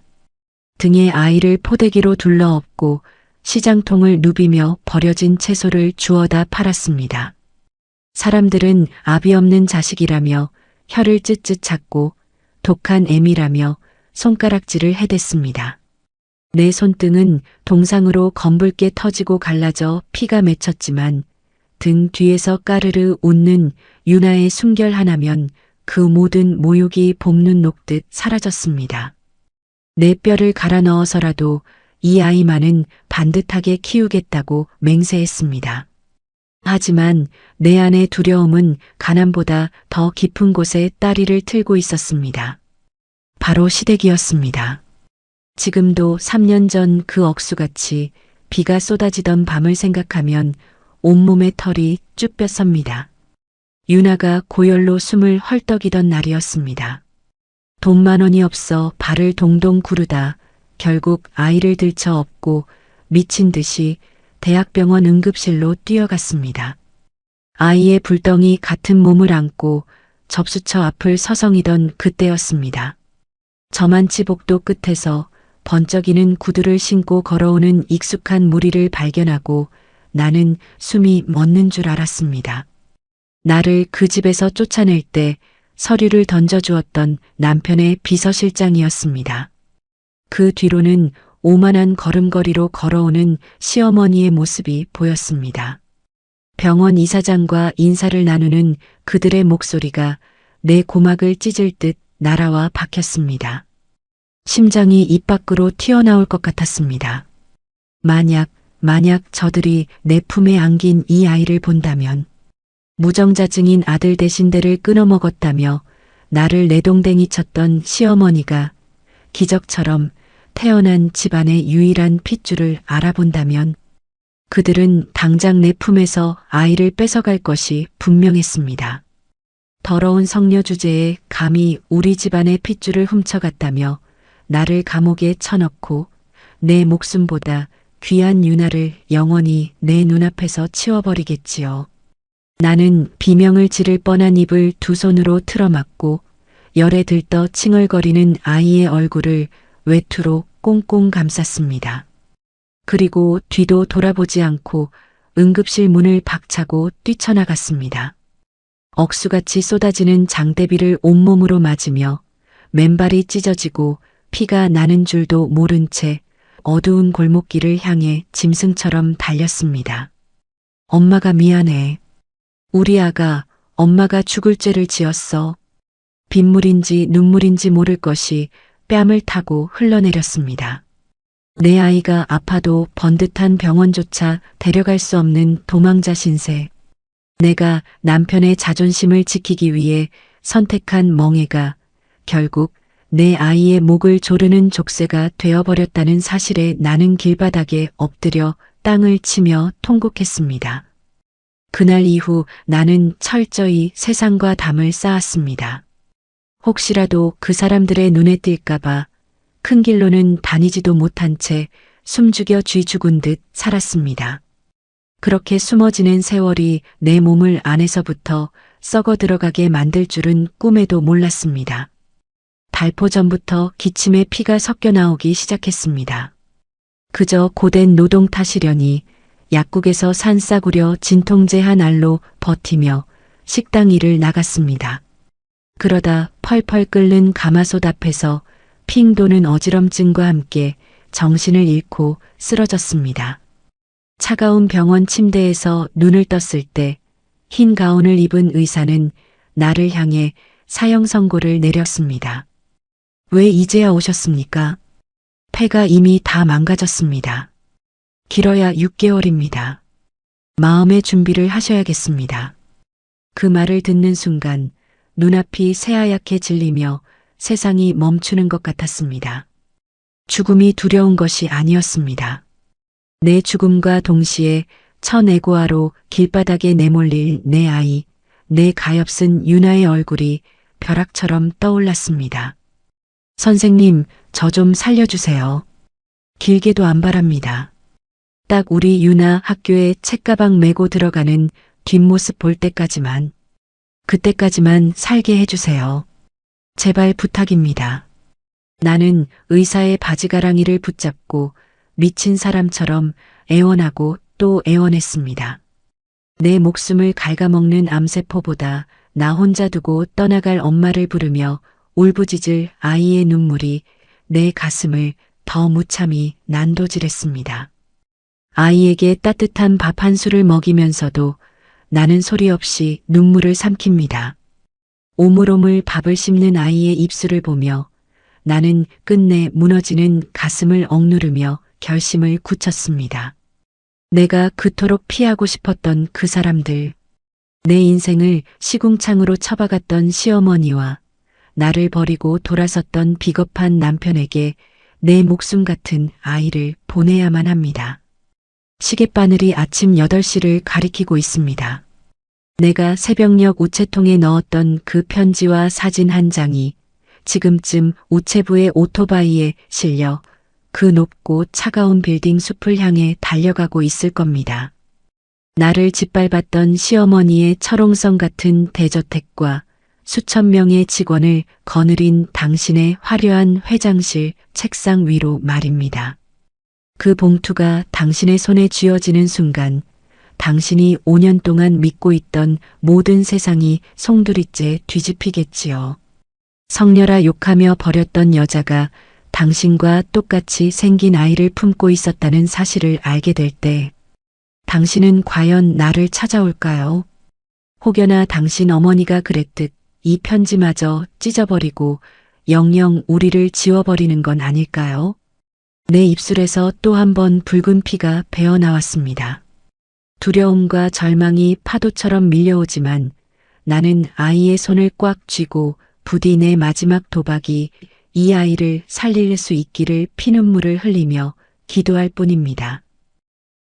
S2: 등에 아이를 포대기로 둘러엎고 시장통을 누비며 버려진 채소를 주워다 팔았습니다. 사람들은 아비 없는 자식이라며 혀를 쯧쯧 찾고 독한 애미라며 손가락질을 해댔습니다. 내 손등은 동상으로 검붉게 터지고 갈라져 피가 맺혔지만 등 뒤에서 까르르 웃는 유나의 숨결 하나면 그 모든 모욕이 봄눈 녹듯 사라졌습니다. 내 뼈를 갈아 넣어서라도 이 아이만은 반듯하게 키우겠다고 맹세했습니다. 하지만 내 안의 두려움은 가난보다 더 깊은 곳에 다리를 틀고 있었습니다. 바로 시댁이었습니다. 지금도 3년 전 그 억수같이 비가 쏟아지던 밤을 생각하면 온몸의 털이 쭉 뼛섭니다. 유나가 고열로 숨을 헐떡이던 날이었습니다. 돈 10,000원이 없어 발을 동동 구르다 결국 아이를 들쳐 업고 미친 듯이 대학병원 응급실로 뛰어갔습니다. 아이의 불덩이 같은 몸을 안고 접수처 앞을 서성이던 그때였습니다. 저만치 복도 끝에서 번쩍이는 구두를 신고 걸어오는 익숙한 무리를 발견하고 나는 숨이 멎는 줄 알았습니다. 나를 그 집에서 쫓아낼 때 서류를 던져주었던 남편의 비서실장이었습니다. 그 뒤로는 오만한 걸음걸이로 걸어오는 시어머니의 모습이 보였습니다. 병원 이사장과 인사를 나누는 그들의 목소리가 내 고막을 찢을 듯 날아와 박혔습니다. 심장이 입 밖으로 튀어나올 것 같았습니다. 만약 저들이 내 품에 안긴 이 아이를 본다면, 무정자증인 아들 대신대를 끊어먹었다며 나를 내동댕이 쳤던 시어머니가 기적처럼 태어난 집안의 유일한 핏줄을 알아본다면 그들은 당장 내 품에서 아이를 뺏어갈 것이 분명했습니다. 더러운 성녀 주제에 감히 우리 집안의 핏줄을 훔쳐갔다며 나를 감옥에 쳐넣고 내 목숨보다 귀한 유나를 영원히 내 눈앞에서 치워버리겠지요. 나는 비명을 지를 뻔한 입을 두 손으로 틀어막고 열에 들떠 칭얼거리는 아이의 얼굴을 외투로 꽁꽁 감쌌습니다. 그리고 뒤도 돌아보지 않고 응급실 문을 박차고 뛰쳐나갔습니다. 억수같이 쏟아지는 장대비를 온몸으로 맞으며 맨발이 찢어지고 피가 나는 줄도 모른 채 어두운 골목길을 향해 짐승처럼 달렸습니다. 엄마가 미안해. 우리 아가 엄마가 죽을 죄를 지었어. 빗물인지 눈물인지 모를 것이 뺨을 타고 흘러내렸습니다. 내 아이가 아파도 번듯한 병원조차 데려갈 수 없는 도망자 신세. 내가 남편의 자존심을 지키기 위해 선택한 멍해가 결국 내 아이의 목을 조르는 족쇄가 되어버렸다는 사실에 나는 길바닥에 엎드려 땅을 치며 통곡했습니다. 그날 이후 나는 철저히 세상과 담을 쌓았습니다. 혹시라도 그 사람들의 눈에 띌까봐 큰 길로는 다니지도 못한 채 숨죽여 쥐 죽은 듯 살았습니다. 그렇게 숨어 지낸 세월이 내 몸을 안에서부터 썩어 들어가게 만들 줄은 꿈에도 몰랐습니다. 발포 전부터 기침에 피가 섞여 나오기 시작했습니다. 그저 고된 노동 탓이려니 약국에서 산 싸구려 진통제 한 알로 버티며 식당 일을 나갔습니다. 그러다 펄펄 끓는 가마솥 앞에서 핑 도는 어지럼증과 함께 정신을 잃고 쓰러졌습니다. 차가운 병원 침대에서 눈을 떴을 때 흰 가운을 입은 의사는 나를 향해 사형 선고를 내렸습니다. 왜 이제야 오셨습니까? 폐가 이미 다 망가졌습니다. 길어야 6개월입니다. 마음의 준비를 하셔야겠습니다. 그 말을 듣는 순간 눈앞이 새하얗게 질리며 세상이 멈추는 것 같았습니다. 죽음이 두려운 것이 아니었습니다. 내 죽음과 동시에 천애고아로 길바닥에 내몰릴 내 아이, 내 가엾은 유나의 얼굴이 벼락처럼 떠올랐습니다. 선생님, 저 좀 살려주세요. 길게도 안 바랍니다. 딱 우리 유나 학교에 책가방 메고 들어가는 뒷모습 볼 때까지만, 그때까지만 살게 해주세요. 제발 부탁입니다. 나는 의사의 바지가랑이를 붙잡고 미친 사람처럼 애원하고 또 애원했습니다. 내 목숨을 갉아먹는 암세포보다 나 혼자 두고 떠나갈 엄마를 부르며 울부짖을 아이의 눈물이 내 가슴을 더 무참히 난도질했습니다. 아이에게 따뜻한 밥 한 술을 먹이면서도 나는 소리 없이 눈물을 삼킵니다. 오물오물 밥을 씹는 아이의 입술을 보며 나는 끝내 무너지는 가슴을 억누르며 결심을 굳혔습니다. 내가 그토록 피하고 싶었던 그 사람들, 내 인생을 시궁창으로 처박았던 시어머니와 나를 버리고 돌아섰던 비겁한 남편에게 내 목숨 같은 아이를 보내야만 합니다. 시계바늘이 아침 8시를 가리키고 있습니다. 내가 새벽녘 우체통에 넣었던 그 편지와 사진 한 장이 지금쯤 우체부의 오토바이에 실려 그 높고 차가운 빌딩 숲을 향해 달려가고 있을 겁니다. 나를 짓밟았던 시어머니의 철옹성 같은 대저택과 수천 명의 직원을 거느린 당신의 화려한 회장실 책상 위로 말입니다. 그 봉투가 당신의 손에 쥐어지는 순간 당신이 5년 동안 믿고 있던 모든 세상이 송두리째 뒤집히겠지요. 성녀라 욕하며 버렸던 여자가 당신과 똑같이 생긴 아이를 품고 있었다는 사실을 알게 될 때 당신은 과연 나를 찾아올까요? 혹여나 당신 어머니가 그랬듯 이 편지마저 찢어버리고 영영 우리를 지워버리는 건 아닐까요? 내 입술에서 또 한 번 붉은 피가 배어나왔습니다. 두려움과 절망이 파도처럼 밀려오지만 나는 아이의 손을 꽉 쥐고 부디 내 마지막 도박이 이 아이를 살릴 수 있기를 피눈물을 흘리며 기도할 뿐입니다.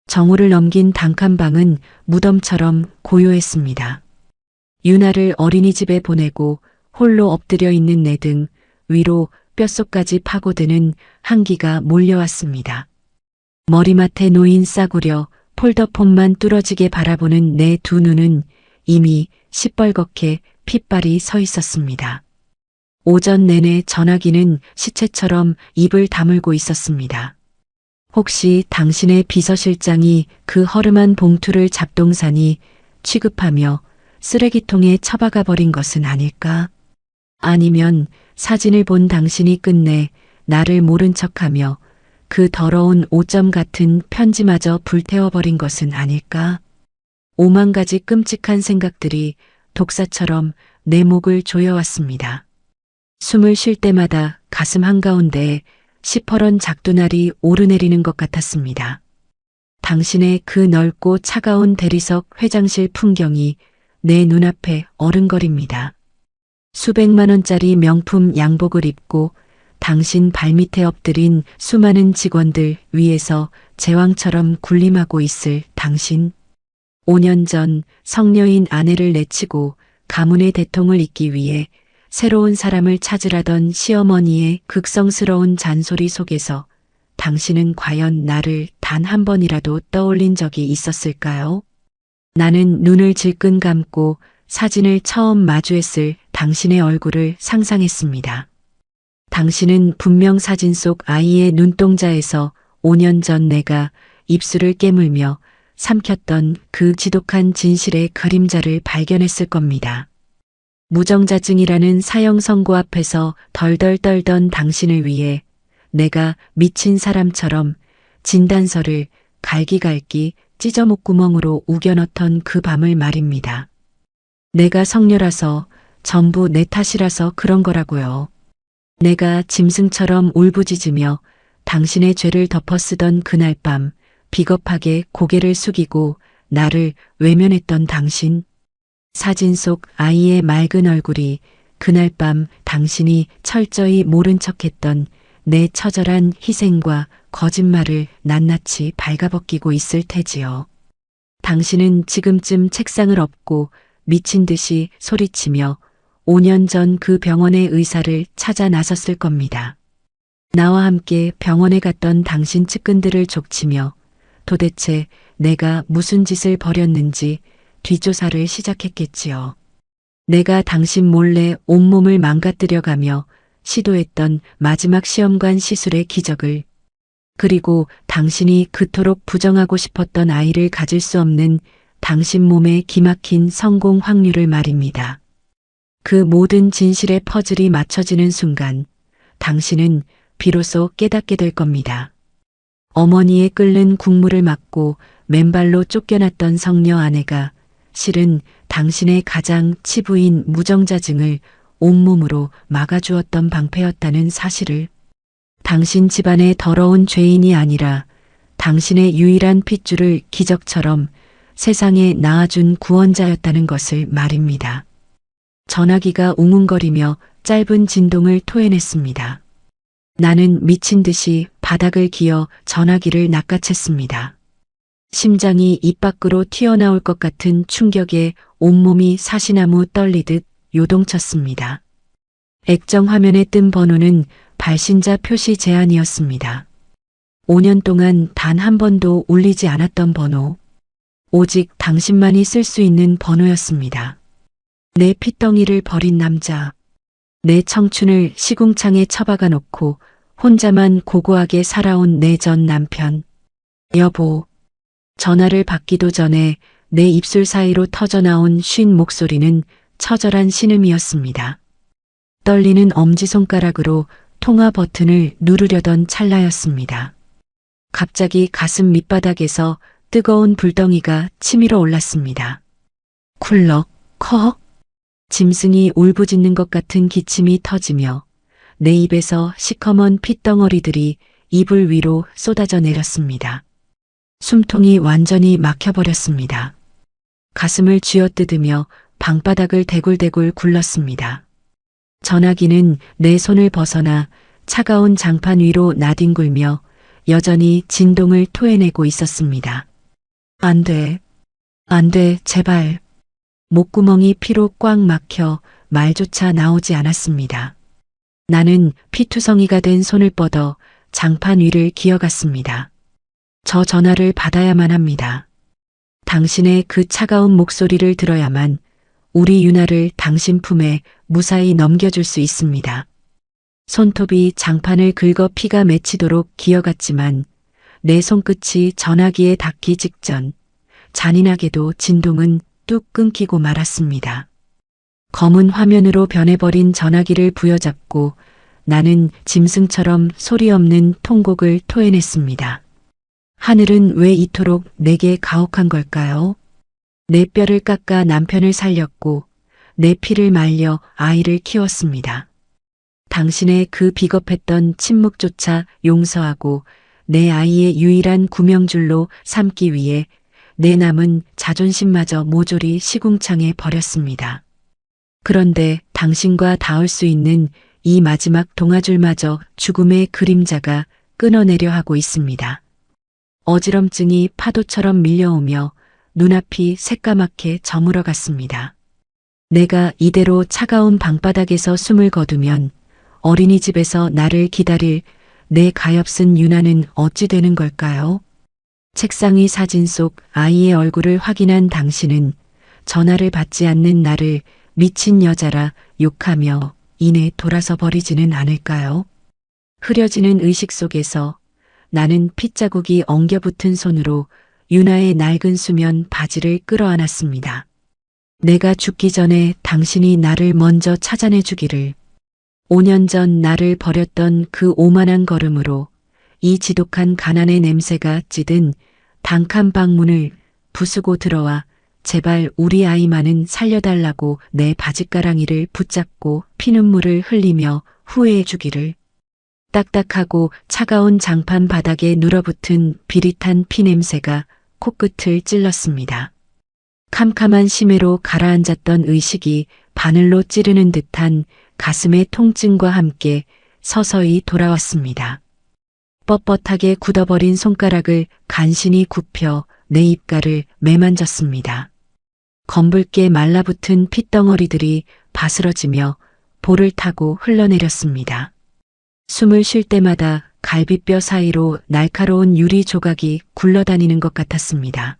S2: 정오를 넘긴 단칸방은 무덤처럼 고요했습니다. 유나를 어린이집에 보내고 홀로 엎드려 있는 내 등 위로 뼛속까지 파고드는 한기가 몰려왔습니다. 머리맡에 놓인 싸구려 폴더폰만 뚫어지게 바라보는 내 두 눈은 이미 시뻘겋게 핏발이 서 있었습니다. 오전 내내 전화기는 시체처럼 입을 다물고 있었습니다. 혹시 당신의 비서실장이 그 허름한 봉투를 잡동사니 취급하며 쓰레기통에 처박아 버린 것은 아닐까? 아니면 사진을 본 당신이 끝내 나를 모른 척하며 그 더러운 오점 같은 편지마저 불태워버린 것은 아닐까? 5만 가지 끔찍한 생각들이 독사처럼 내 목을 조여왔습니다. 숨을 쉴 때마다 가슴 한가운데에 시퍼런 작두날이 오르내리는 것 같았습니다. 당신의 그 넓고 차가운 대리석 회장실 풍경이 내 눈앞에 어른거립니다. 수백만 원짜리 명품 양복을 입고 당신 발밑에 엎드린 수많은 직원들 위에서 제왕처럼 군림하고 있을 당신. 5년 전 성녀인 아내를 내치고 가문의 대통을 잇기 위해 새로운 사람을 찾으라던 시어머니의 극성스러운 잔소리 속에서 당신은 과연 나를 단 한 번이라도 떠올린 적이 있었을까요? 나는 눈을 질끈 감고 사진을 처음 마주했을 당신의 얼굴을 상상했습니다. 당신은 분명 사진 속 아이의 눈동자에서 5년 전 내가 입술을 깨물며 삼켰던 그 지독한 진실의 그림자를 발견했을 겁니다. 무정자증이라는 사형 선고 앞에서 덜덜 떨던 당신을 위해 내가 미친 사람처럼 진단서를 갈기갈기 찢어 목구멍으로 우겨넣던 그 밤을 말입니다. 내가 성녀라서 전부 내 탓이라서 그런 거라고요. 내가 짐승처럼 울부짖으며 당신의 죄를 덮어쓰던 그날 밤 비겁하게 고개를 숙이고 나를 외면했던 당신. 사진 속 아이의 맑은 얼굴이 그날 밤 당신이 철저히 모른 척했던 내 처절한 희생과 거짓말을 낱낱이 발가벗기고 있을 테지요. 당신은 지금쯤 책상을 엎고 미친 듯이 소리치며 5년 전 그 병원의 의사를 찾아 나섰을 겁니다. 나와 함께 병원에 갔던 당신 측근들을 족치며 도대체 내가 무슨 짓을 벌였는지 뒷조사를 시작했겠지요. 내가 당신 몰래 온몸을 망가뜨려가며 시도했던 마지막 시험관 시술의 기적을, 그리고 당신이 그토록 부정하고 싶었던 아이를 가질 수 없는 당신 몸의 기막힌 성공 확률을 말입니다. 그 모든 진실의 퍼즐이 맞춰지는 순간 당신은 비로소 깨닫게 될 겁니다. 어머니의 끓는 국물을 맞고 맨발로 쫓겨났던 성녀 아내가 실은 당신의 가장 치부인 무정자증을 온몸으로 막아주었던 방패였다는 사실을, 당신 집안의 더러운 죄인이 아니라 당신의 유일한 핏줄을 기적처럼 세상에 낳아준 구원자였다는 것을 말입니다. 전화기가 웅웅거리며 짧은 진동을 토해냈습니다. 나는 미친 듯이 바닥을 기어 전화기를 낚아챘습니다. 심장이 입 밖으로 튀어나올 것 같은 충격에 온몸이 사시나무 떨리듯 요동쳤습니다. 액정 화면에 뜬 번호는 발신자 표시 제한이었습니다. 5년 동안 단 한 번도 울리지 않았던 번호. 오직 당신만이 쓸 수 있는 번호였습니다. 내 핏덩이를 버린 남자. 내 청춘을 시궁창에 처박아 놓고 혼자만 고고하게 살아온 내 전 남편. 여보. 전화를 받기도 전에 내 입술 사이로 터져나온 쉰 목소리는 처절한 신음이었습니다. 떨리는 엄지손가락으로 통화 버튼을 누르려던 찰나였습니다. 갑자기 가슴 밑바닥에서 뜨거운 불덩이가 치밀어 올랐습니다. 쿨럭, 컥. 짐승이 울부짖는 것 같은 기침이 터지며 내 입에서 시커먼 핏덩어리들이 이불 위로 쏟아져 내렸습니다. 숨통이 완전히 막혀버렸습니다. 가슴을 쥐어뜯으며 방바닥을 대굴대굴 굴렀습니다. 전화기는 내 손을 벗어나 차가운 장판 위로 나뒹굴며 여전히 진동을 토해내고 있었습니다. 안 돼. 안 돼, 제발. 목구멍이 피로 꽉 막혀 말조차 나오지 않았습니다. 나는 피투성이가 된 손을 뻗어 장판 위를 기어갔습니다. 저 전화를 받아야만 합니다. 당신의 그 차가운 목소리를 들어야만 우리 유나를 당신 품에 무사히 넘겨줄 수 있습니다. 손톱이 장판을 긁어 피가 맺히도록 기어갔지만 내 손끝이 전화기에 닿기 직전 잔인하게도 진동은 뚝 끊기고 말았습니다. 검은 화면으로 변해버린 전화기를 부여잡고 나는 짐승처럼 소리 없는 통곡을 토해냈습니다. 하늘은 왜 이토록 내게 가혹한 걸까요? 내 뼈를 깎아 남편을 살렸고 내 피를 말려 아이를 키웠습니다. 당신의 그 비겁했던 침묵조차 용서하고 내 아이의 유일한 구명줄로 삼기 위해 내 남은 자존심마저 모조리 시궁창에 버렸습니다. 그런데 당신과 닿을 수 있는 이 마지막 동아줄마저 죽음의 그림자가 끊어내려 하고 있습니다. 어지럼증이 파도처럼 밀려오며 눈앞이 새까맣게 저물어 갔습니다. 내가 이대로 차가운 방바닥에서 숨을 거두면 어린이집에서 나를 기다릴 내 가엾은 유나는 어찌 되는 걸까요? 책상 위 사진 속 아이의 얼굴을 확인한 당신은 전화를 받지 않는 나를 미친 여자라 욕하며 이내 돌아서 버리지는 않을까요? 흐려지는 의식 속에서 나는 핏자국이 엉겨붙은 손으로 유나의 낡은 수면 바지를 끌어안았습니다. 내가 죽기 전에 당신이 나를 먼저 찾아내 주기를. 5년 전 나를 버렸던 그 오만한 걸음으로 이 지독한 가난의 냄새가 찌든 단칸 방문을 부수고 들어와 제발 우리 아이만은 살려달라고 내 바짓가랑이를 붙잡고 피눈물을 흘리며 후회해 주기를. 딱딱하고 차가운 장판 바닥에 눌어붙은 비릿한 피 냄새가 코끝을 찔렀습니다. 캄캄한 심해로 가라앉았던 의식이 바늘로 찌르는 듯한 가슴의 통증과 함께 서서히 돌아왔습니다. 뻣뻣하게 굳어버린 손가락을 간신히 굽혀 내 입가를 매만졌습니다. 검붉게 말라붙은 핏덩어리들이 바스러지며 볼을 타고 흘러내렸습니다. 숨을 쉴 때마다 갈비뼈 사이로 날카로운 유리 조각이 굴러다니는 것 같았습니다.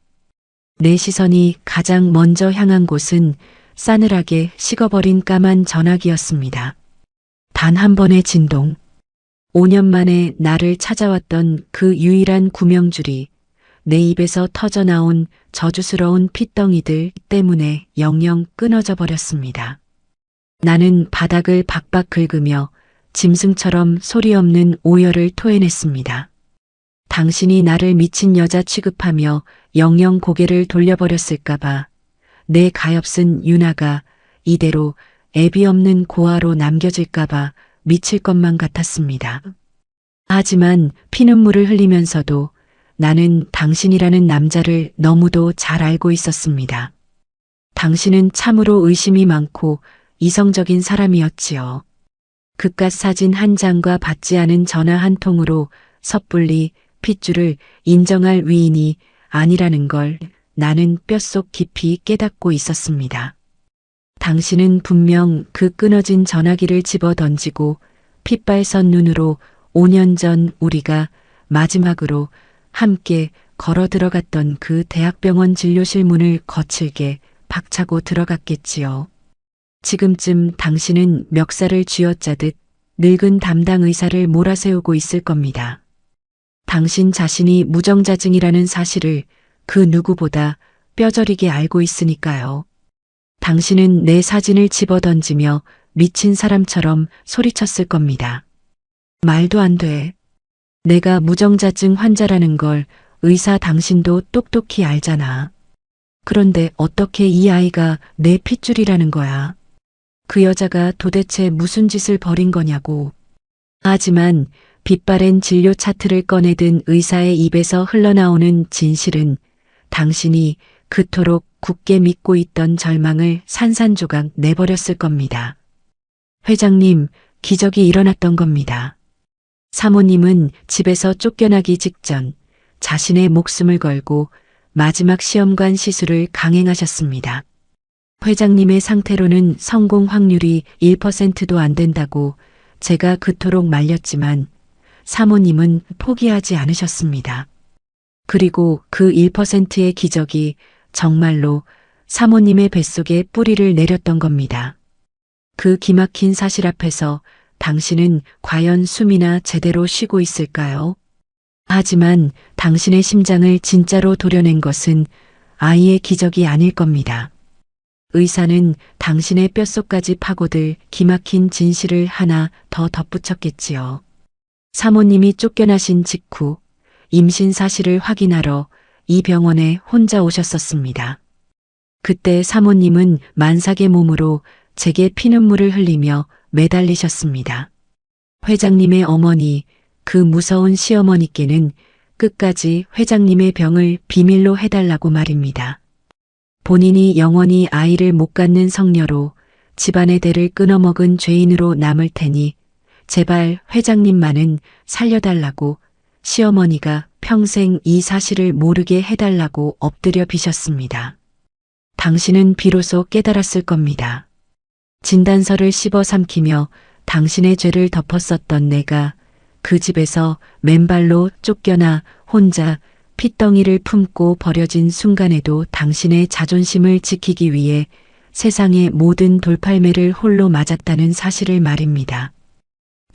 S2: 내 시선이 가장 먼저 향한 곳은 싸늘하게 식어버린 까만 전화기였습니다. 단 한 번의 진동. 5년 만에 나를 찾아왔던 그 유일한 구명줄이 내 입에서 터져나온 저주스러운 핏덩이들 때문에 영영 끊어져 버렸습니다. 나는 바닥을 박박 긁으며 짐승처럼 소리 없는 오열을 토해냈습니다. 당신이 나를 미친 여자 취급하며 영영 고개를 돌려버렸을까봐 내 가엾은 유나가 이대로 애비 없는 고아로 남겨질까봐 미칠 것만 같았습니다. 하지만 피눈물을 흘리면서도 나는 당신이라는 남자를 너무도 잘 알고 있었습니다. 당신은 참으로 의심이 많고 이성적인 사람이었지요. 그깟 사진 한 장과 받지 않은 전화 한 통으로 섣불리 핏줄을 인정할 위인이 아니라는 걸 나는 뼛속 깊이 깨닫고 있었습니다. 당신은 분명 그 끊어진 전화기를 집어 던지고 핏발선 눈으로 5년 전 우리가 마지막으로 함께 걸어 들어갔던 그 대학병원 진료실 문을 거칠게 박차고 들어갔겠지요. 지금쯤 당신은 멱살을 쥐어짜듯 늙은 담당 의사를 몰아세우고 있을 겁니다. 당신 자신이 무정자증이라는 사실을 그 누구보다 뼈저리게 알고 있으니까요. 당신은 내 사진을 집어던지며 미친 사람처럼 소리쳤을 겁니다. 말도 안 돼. 내가 무정자증 환자라는 걸 의사 당신도 똑똑히 알잖아. 그런데 어떻게 이 아이가 내 핏줄이라는 거야? 그 여자가 도대체 무슨 짓을 벌인 거냐고. 하지만 빛바랜 진료 차트를 꺼내든 의사의 입에서 흘러나오는 진실은 당신이 그토록 굳게 믿고 있던 절망을 산산조각 내버렸을 겁니다. 회장님, 기적이 일어났던 겁니다. 사모님은 집에서 쫓겨나기 직전 자신의 목숨을 걸고 마지막 시험관 시술을 강행하셨습니다. 회장님의 상태로는 성공 확률이 1%도 안 된다고 제가 그토록 말렸지만 사모님은 포기하지 않으셨습니다. 그리고 그 1%의 기적이 정말로 사모님의 뱃속에 뿌리를 내렸던 겁니다. 그 기막힌 사실 앞에서 당신은 과연 숨이나 제대로 쉬고 있을까요? 하지만 당신의 심장을 진짜로 도려낸 것은 아이의 기적이 아닐 겁니다. 의사는 당신의 뼛속까지 파고들 기막힌 진실을 하나 더 덧붙였겠지요. 사모님이 쫓겨나신 직후 임신 사실을 확인하러 이 병원에 혼자 오셨었습니다. 그때 사모님은 만삭의 몸으로 제게 피눈물을 흘리며 매달리셨습니다. 회장님의 어머니, 그 무서운 시어머니께는 끝까지 회장님의 병을 비밀로 해달라고 말입니다. 본인이 영원히 아이를 못 갖는 성녀로 집안의 대를 끊어먹은 죄인으로 남을 테니 제발 회장님만은 살려달라고 시어머니가 평생 이 사실을 모르게 해달라고 엎드려 비셨습니다. 당신은 비로소 깨달았을 겁니다. 진단서를 씹어 삼키며 당신의 죄를 덮었었던 내가 그 집에서 맨발로 쫓겨나 혼자 핏덩이를 품고 버려진 순간에도 당신의 자존심을 지키기 위해 세상의 모든 돌팔매를 홀로 맞았다는 사실을 말입니다.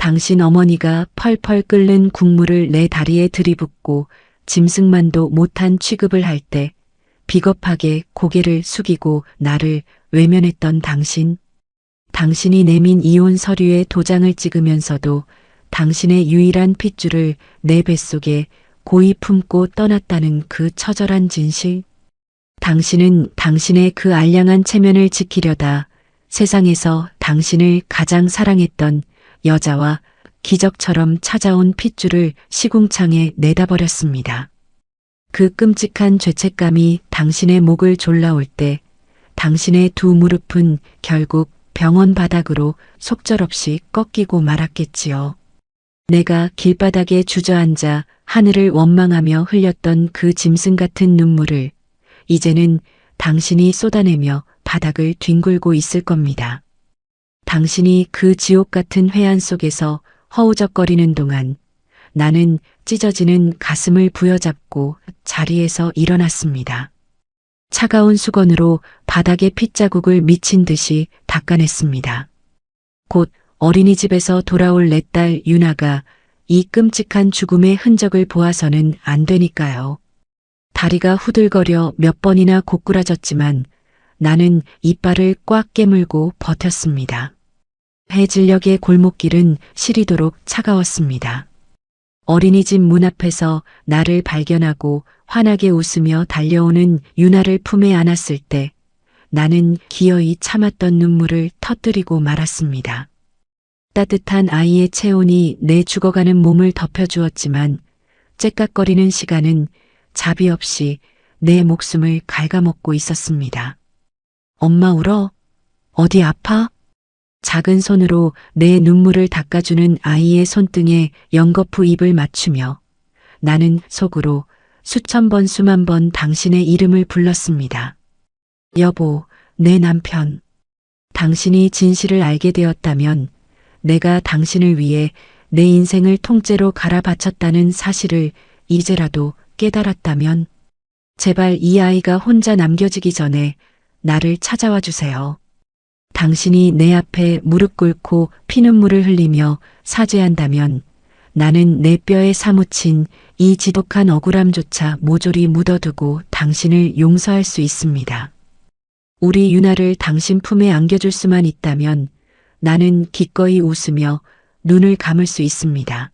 S2: 당신 어머니가 펄펄 끓는 국물을 내 다리에 들이붓고 짐승만도 못한 취급을 할 때 비겁하게 고개를 숙이고 나를 외면했던 당신. 당신이 내민 이혼 서류에 도장을 찍으면서도 당신의 유일한 핏줄을 내 뱃속에 고이 품고 떠났다는 그 처절한 진실. 당신은 당신의 그 알량한 체면을 지키려다 세상에서 당신을 가장 사랑했던 여자와 기적처럼 찾아온 핏줄을 시궁창에 내다버렸습니다. 그 끔찍한 죄책감이 당신의 목을 졸라올 때 당신의 두 무릎은 결국 병원 바닥으로 속절없이 꺾이고 말았겠지요. 내가 길바닥에 주저앉아 하늘을 원망하며 흘렸던 그 짐승 같은 눈물을 이제는 당신이 쏟아내며 바닥을 뒹굴고 있을 겁니다. 당신이 그 지옥 같은 회한 속에서 허우적거리는 동안 나는 찢어지는 가슴을 부여잡고 자리에서 일어났습니다. 차가운 수건으로 바닥의 핏자국을 미친 듯이 닦아냈습니다. 곧 어린이집에서 돌아올 내 딸 유나가 이 끔찍한 죽음의 흔적을 보아서는 안 되니까요. 다리가 후들거려 몇 번이나 고꾸라졌지만 나는 이빨을 꽉 깨물고 버텼습니다. 해질녘의 골목길은 시리도록 차가웠습니다. 어린이집 문 앞에서 나를 발견하고 환하게 웃으며 달려오는 유나를 품에 안았을 때 나는 기어이 참았던 눈물을 터뜨리고 말았습니다. 따뜻한 아이의 체온이 내 죽어가는 몸을 덮여주었지만 째깍거리는 시간은 자비 없이 내 목숨을 갉아먹고 있었습니다. 엄마 울어? 어디 아파? 작은 손으로 내 눈물을 닦아주는 아이의 손등에 연거푸 입을 맞추며 나는 속으로 수천 번 수만 번 당신의 이름을 불렀습니다. 여보, 내 남편. 당신이 진실을 알게 되었다면 내가 당신을 위해 내 인생을 통째로 갈아 바쳤다는 사실을 이제라도 깨달았다면 제발 이 아이가 혼자 남겨지기 전에 나를 찾아와 주세요. 당신이 내 앞에 무릎 꿇고 피눈물을 흘리며 사죄한다면 나는 내 뼈에 사무친 이 지독한 억울함조차 모조리 묻어두고 당신을 용서할 수 있습니다. 우리 유나를 당신 품에 안겨줄 수만 있다면 나는 기꺼이 웃으며 눈을 감을 수 있습니다.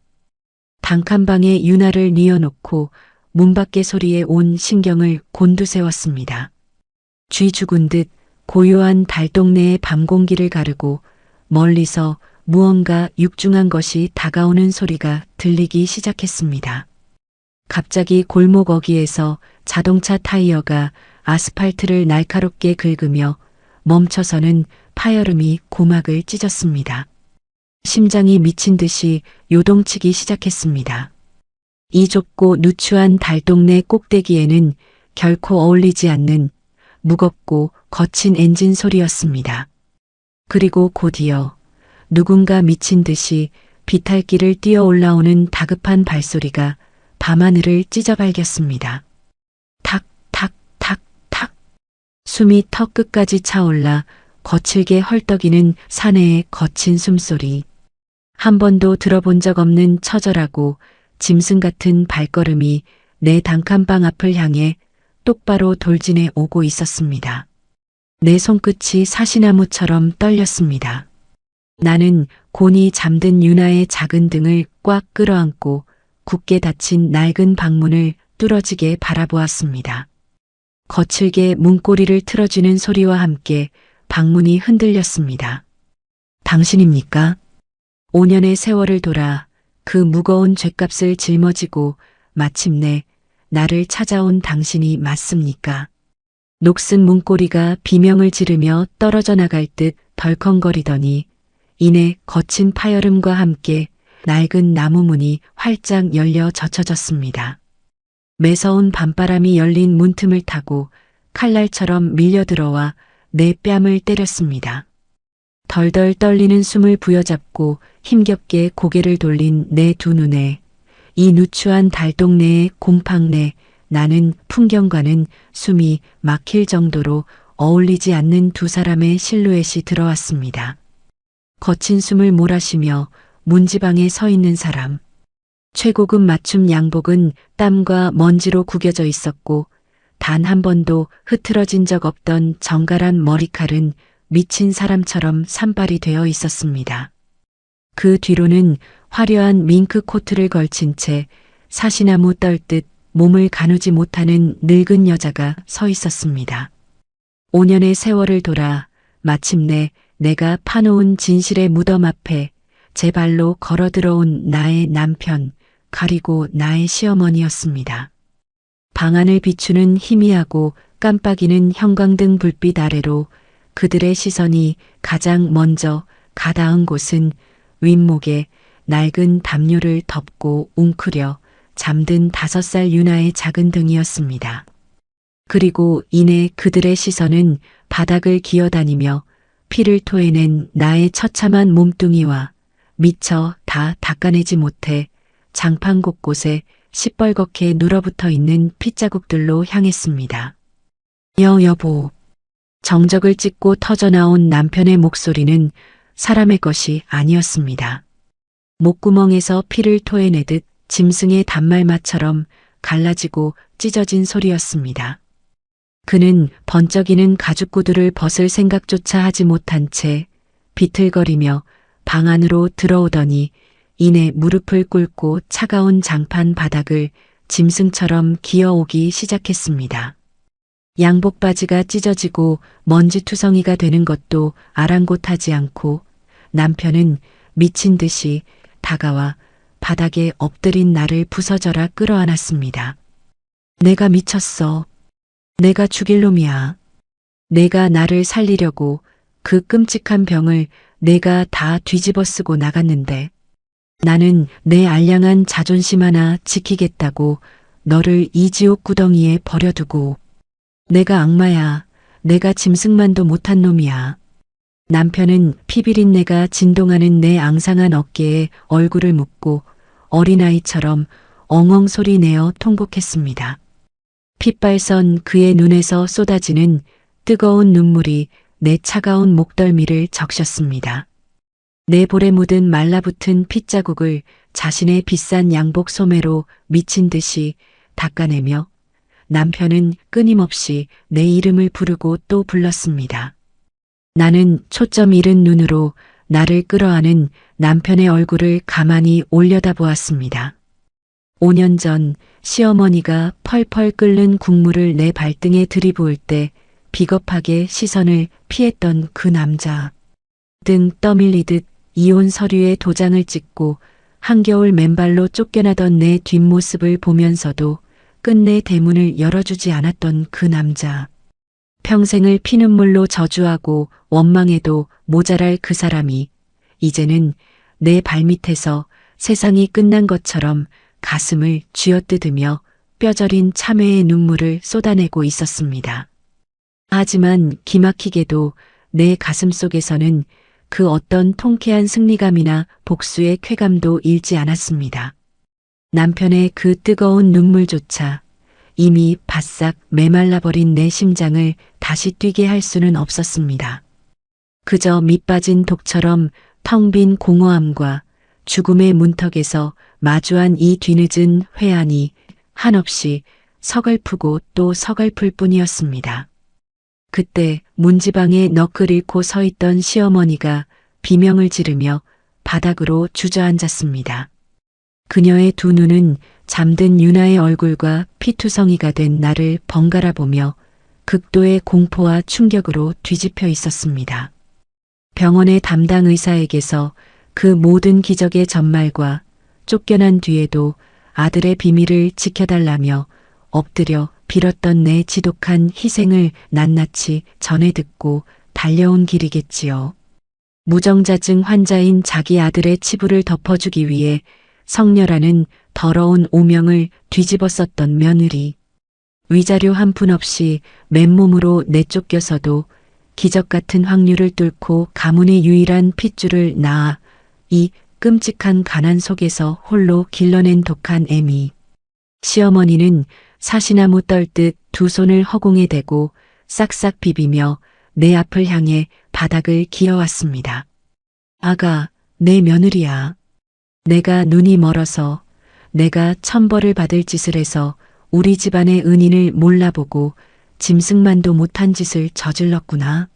S2: 단칸방에 유나를 뉘어놓고 문 밖의 소리에 온 신경을 곤두세웠습니다. 쥐 죽은 듯 고요한 달동네의 밤 공기를 가르고 멀리서 무언가 육중한 것이 다가오는 소리가 들리기 시작했습니다. 갑자기 골목 어귀에서 자동차 타이어가 아스팔트를 날카롭게 긁으며 멈춰서는 파열음이 고막을 찢었습니다. 심장이 미친 듯이 요동치기 시작했습니다. 이 좁고 누추한 달동네 꼭대기에는 결코 어울리지 않는 무겁고 거친 엔진 소리였습니다. 그리고 곧이어 누군가 미친 듯이 비탈길을 뛰어 올라오는 다급한 발소리가 밤하늘을 찢어발겼습니다. 탁, 탁, 탁, 탁. 숨이 턱 끝까지 차올라 거칠게 헐떡이는 사내의 거친 숨소리. 한 번도 들어본 적 없는 처절하고 짐승 같은 발걸음이 내 단칸방 앞을 향해 똑바로 돌진해 오고 있었습니다. 내 손끝이 사시나무처럼 떨렸습니다. 나는 곤히 잠든 유나의 작은 등을 꽉 끌어안고 굳게 닫힌 낡은 방문을 뚫어지게 바라보았습니다. 거칠게 문고리를 틀어지는 소리와 함께 방문이 흔들렸습니다. 당신입니까? 5년의 세월을 돌아 그 무거운 죗값을 짊어지고 마침내 나를 찾아온 당신이 맞습니까? 녹슨 문고리가 비명을 지르며 떨어져 나갈 듯 덜컹거리더니 이내 거친 파열음과 함께 낡은 나무 문이 활짝 열려 젖혀졌습니다. 매서운 밤바람이 열린 문틈을 타고 칼날처럼 밀려들어와 내 뺨을 때렸습니다. 덜덜 떨리는 숨을 부여잡고 힘겹게 고개를 돌린 내 두 눈에 이 누추한 달동네의 곰팡 내 나는 풍경과는 숨이 막힐 정도로 어울리지 않는 두 사람의 실루엣이 들어왔습니다. 거친 숨을 몰아쉬며 문지방에 서 있는 사람. 최고급 맞춤 양복은 땀과 먼지로 구겨져 있었고 단 한 번도 흐트러진 적 없던 정갈한 머리칼은 미친 사람처럼 산발이 되어 있었습니다. 그 뒤로는 화려한 밍크 코트를 걸친 채 사시나무 떨듯 몸을 가누지 못하는 늙은 여자가 서 있었습니다. 5년의 세월을 돌아 마침내 내가 파놓은 진실의 무덤 앞에 제 발로 걸어 들어온 나의 남편, 그리고 나의 시어머니였습니다. 방 안을 비추는 희미하고 깜빡이는 형광등 불빛 아래로 그들의 시선이 가장 먼저 가닿은 곳은 윗목에 낡은 담요를 덮고 웅크려 잠든 5살 유나의 작은 등이었습니다. 그리고 이내 그들의 시선은 바닥을 기어다니며 피를 토해낸 나의 처참한 몸뚱이와 미처 다 닦아내지 못해 장판 곳곳에 시뻘겋게 눌어붙어 있는 핏자국들로 향했습니다. 여보. 정적을 찍고 터져나온 남편의 목소리는 사람의 것이 아니었습니다. 목구멍에서 피를 토해내듯 짐승의 단말마처럼 갈라지고 찢어진 소리였습니다. 그는 번쩍이는 가죽구두를 벗을 생각조차 하지 못한 채 비틀거리며 방 안으로 들어오더니 이내 무릎을 꿇고 차가운 장판 바닥을 짐승처럼 기어오기 시작했습니다. 양복 바지가 찢어지고 먼지투성이가 되는 것도 아랑곳하지 않고 남편은 미친 듯이 다가와 바닥에 엎드린 나를 부서져라 끌어안았습니다. 내가 미쳤어. 내가 죽일 놈이야. 내가 나를 살리려고 그 끔찍한 병을 내가 다 뒤집어 쓰고 나갔는데 나는 내 알량한 자존심 하나 지키겠다고 너를 이 지옥 구덩이에 버려두고 내가 악마야. 내가 짐승만도 못한 놈이야. 남편은 피비린내가 진동하는 내 앙상한 어깨에 얼굴을 묻고 어린아이처럼 엉엉 소리 내어 통곡했습니다. 핏발선 그의 눈에서 쏟아지는 뜨거운 눈물이 내 차가운 목덜미를 적셨습니다. 내 볼에 묻은 말라붙은 핏자국을 자신의 비싼 양복 소매로 미친 듯이 닦아내며 남편은 끊임없이 내 이름을 부르고 또 불렀습니다. 나는 초점 잃은 눈으로 나를 끌어안은 남편의 얼굴을 가만히 올려다보았습니다. 5년 전 시어머니가 펄펄 끓는 국물을 내 발등에 들이부을 때 비겁하게 시선을 피했던 그 남자. 등 떠밀리듯 이혼 서류에 도장을 찍고 한겨울 맨발로 쫓겨나던 내 뒷모습을 보면서도 끝내 대문을 열어주지 않았던 그 남자. 평생을 피눈물로 저주하고 원망해도 모자랄 그 사람이 이제는 내 발밑에서 세상이 끝난 것처럼 가슴을 쥐어뜯으며 뼈저린 참회의 눈물을 쏟아내고 있었습니다. 하지만 기막히게도 내 가슴 속에서는 그 어떤 통쾌한 승리감이나 복수의 쾌감도 잃지 않았습니다. 남편의 그 뜨거운 눈물조차 이미 바싹 메말라버린 내 심장을 다시 뛰게 할 수는 없었습니다. 그저 밑빠진 독처럼 텅 빈 공허함과 죽음의 문턱에서 마주한 이 뒤늦은 회한이 한없이 서글프고 또 서글플 뿐이었습니다. 그때 문지방에 넋을 잃고 서 있던 시어머니가 비명을 지르며 바닥으로 주저앉았습니다. 그녀의 두 눈은 잠든 유나의 얼굴과 피투성이가 된 나를 번갈아 보며 극도의 공포와 충격으로 뒤집혀 있었습니다. 병원의 담당 의사에게서 그 모든 기적의 전말과 쫓겨난 뒤에도 아들의 비밀을 지켜달라며 엎드려 빌었던 내 지독한 희생을 낱낱이 전해 듣고 달려온 길이겠지요. 무정자증 환자인 자기 아들의 치부를 덮어주기 위해 성녀라는 더러운 오명을 뒤집어 썼던 며느리. 위자료 한 푼 없이 맨몸으로 내쫓겨서도 기적 같은 확률을 뚫고 가문의 유일한 핏줄을 낳아 이 끔찍한 가난 속에서 홀로 길러낸 독한 애미. 시어머니는 사시나무 떨듯 두 손을 허공에 대고 싹싹 비비며 내 앞을 향해 바닥을 기어왔습니다. 아가, 내 며느리야. 내가 눈이 멀어서 내가 천벌을 받을 짓을 해서 우리 집안의 은인을 몰라보고 짐승만도 못한 짓을 저질렀구나.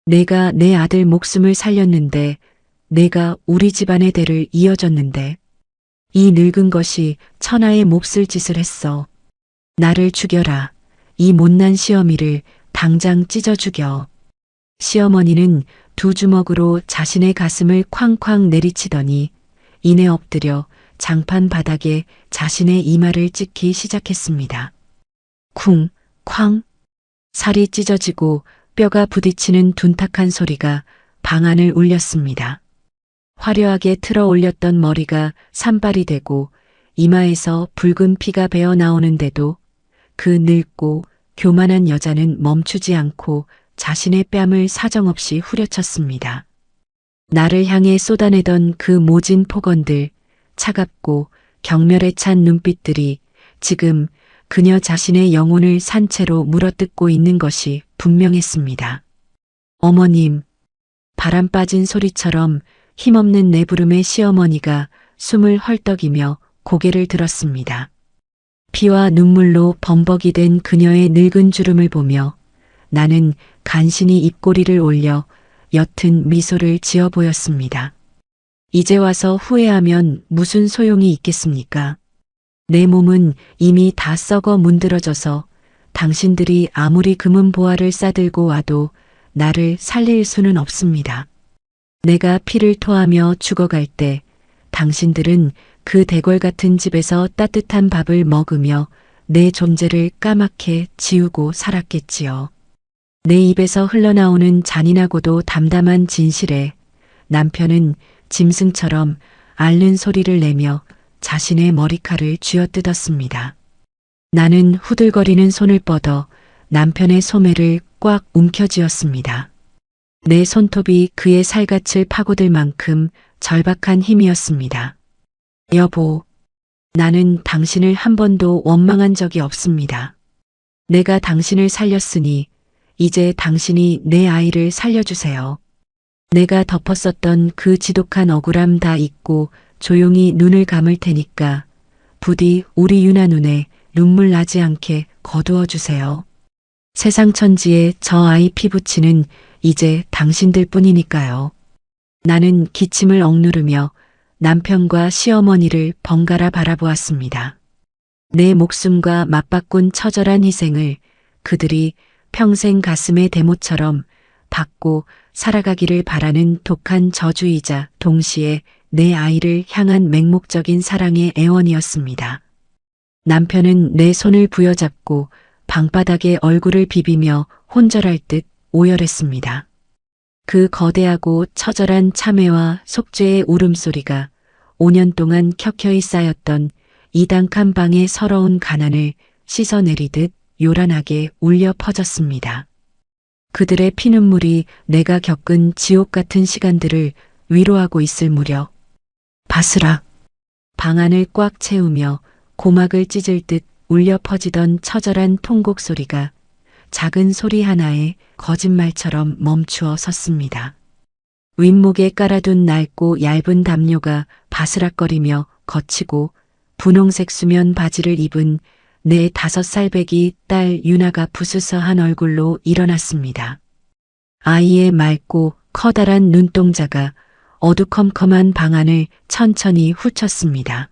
S2: 내가 내 아들 목숨을 살렸는데 내가 우리 집안의 대를 이어줬는데 이 늙은 것이 천하의 몹쓸 짓을 했어. 나를 죽여라. 이 못난 시어미를 당장 찢어 죽여. 시어머니는 두 주먹으로 자신의 가슴을 쾅쾅 내리치더니 이내 엎드려 장판 바닥에 자신의 이마를 찍기 시작했습니다. 쿵, 쾅. 살이 찢어지고 뼈가 부딪히는 둔탁한 소리가 방 안을 울렸습니다. 화려하게 틀어 올렸던 머리가 산발이 되고 이마에서 붉은 피가 배어 나오는데도 그 늙고 교만한 여자는 멈추지 않고 자신의 뺨을 사정없이 후려쳤습니다. 나를 향해 쏟아내던 그 모진 폭언들, 차갑고 경멸에 찬 눈빛들이 지금 그녀 자신의 영혼을 산채로 물어뜯고 있는 것이 분명했습니다. 어머님, 바람 빠진 소리처럼 힘없는 내부름의 시어머니가 숨을 헐떡이며 고개를 들었습니다. 피와 눈물로 범벅이 된 그녀의 늙은 주름을 보며 나는 간신히 입꼬리를 올려 옅은 미소를 지어 보였습니다. 이제 와서 후회하면 무슨 소용이 있겠습니까? 내 몸은 이미 다 썩어 문드러져서 당신들이 아무리 금은 보화를 싸들고 와도 나를 살릴 수는 없습니다. 내가 피를 토하며 죽어갈 때 당신들은 그 대궐 같은 집에서 따뜻한 밥을 먹으며 내 존재를 까맣게 지우고 살았겠지요. 내 입에서 흘러나오는 잔인하고도 담담한 진실에 남편은 짐승처럼 앓는 소리를 내며 자신의 머리칼을 쥐어뜯었습니다. 나는 후들거리는 손을 뻗어 남편의 소매를 꽉 움켜쥐었습니다. 내 손톱이 그의 살갗을 파고들 만큼 절박한 힘이었습니다. 여보, 나는 당신을 한 번도 원망한 적이 없습니다. 내가 당신을 살렸으니 이제 당신이 내 아이를 살려주세요. 내가 덮었었던 그 지독한 억울함 다 잊고 조용히 눈을 감을 테니까 부디 우리 유나 눈에 눈물 나지 않게 거두어 주세요. 세상 천지에 저 아이 피부치는 이제 당신들 뿐이니까요. 나는 기침을 억누르며 남편과 시어머니를 번갈아 바라보았습니다. 내 목숨과 맞바꾼 처절한 희생을 그들이 평생 가슴의 대못처럼 받고 살아가기를 바라는 독한 저주이자 동시에 내 아이를 향한 맹목적인 사랑의 애원이었습니다. 남편은 내 손을 부여잡고 방바닥에 얼굴을 비비며 혼절할 듯 오열했습니다. 그 거대하고 처절한 참회와 속죄의 울음소리가 5년 동안 켜켜이 쌓였던 이당칸 방의 서러운 가난을 씻어내리듯 요란하게 울려 퍼졌습니다. 그들의 피눈물이 내가 겪은 지옥 같은 시간들을 위로하고 있을 무렵 바스락 방 안을 꽉 채우며 고막을 찢을 듯 울려 퍼지던 처절한 통곡 소리가 작은 소리 하나에 거짓말처럼 멈추어 섰습니다. 윗목에 깔아둔 낡고 얇은 담요가 바스락거리며 거치고 분홍색 수면 바지를 입은 내 5살배기 딸 유나가 부스스한 얼굴로 일어났습니다. 아이의 맑고 커다란 눈동자가 어두컴컴한 방 안을 천천히 훑쳤습니다.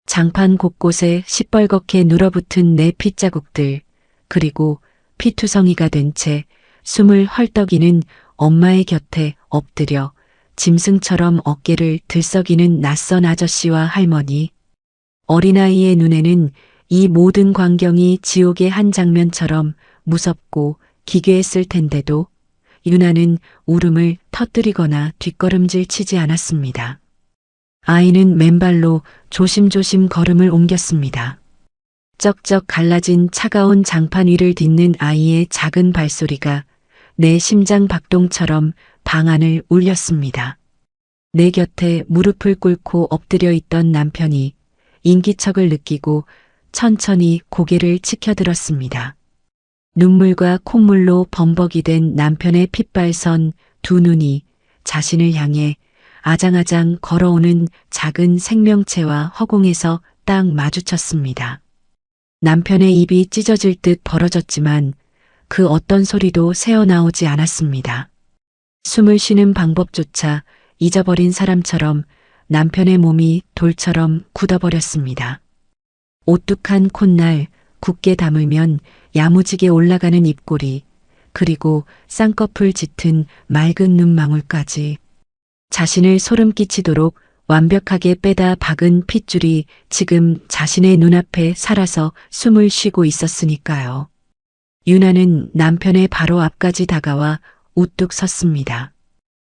S2: 장판 곳곳에 시뻘겋게 눌어붙은 내 핏자국들, 그리고 피투성이가 된 채 숨을 헐떡이는 엄마의 곁에 엎드려 짐승처럼 어깨를 들썩이는 낯선 아저씨와 할머니. 어린아이의 눈에는 이 모든 광경이 지옥의 한 장면처럼 무섭고 기괴했을 텐데도 유나는 울음을 터뜨리거나 뒷걸음질 치지 않았습니다. 아이는 맨발로 조심조심 걸음을 옮겼습니다. 쩍쩍 갈라진 차가운 장판 위를 딛는 아이의 작은 발소리가 내 심장 박동처럼 방 안을 울렸습니다. 내 곁에 무릎을 꿇고 엎드려 있던 남편이 인기척을 느끼고 천천히 고개를 치켜들었습니다. 눈물과 콧물로 범벅이 된 남편의 핏발선 두 눈이 자신을 향해 아장아장 걸어오는 작은 생명체와 허공에서 딱 마주쳤습니다. 남편의 입이 찢어질 듯 벌어졌지만 그 어떤 소리도 새어나오지 않았습니다. 숨을 쉬는 방법조차 잊어버린 사람처럼 남편의 몸이 돌처럼 굳어버렸습니다. 오뚝한 콧날, 굳게 다물면 야무지게 올라가는 입꼬리, 그리고 쌍꺼풀 짙은 맑은 눈망울까지. 자신을 소름 끼치도록 완벽하게 빼다 박은 핏줄이 지금 자신의 눈앞에 살아서 숨을 쉬고 있었으니까요. 유나는 남편의 바로 앞까지 다가와 우뚝 섰습니다.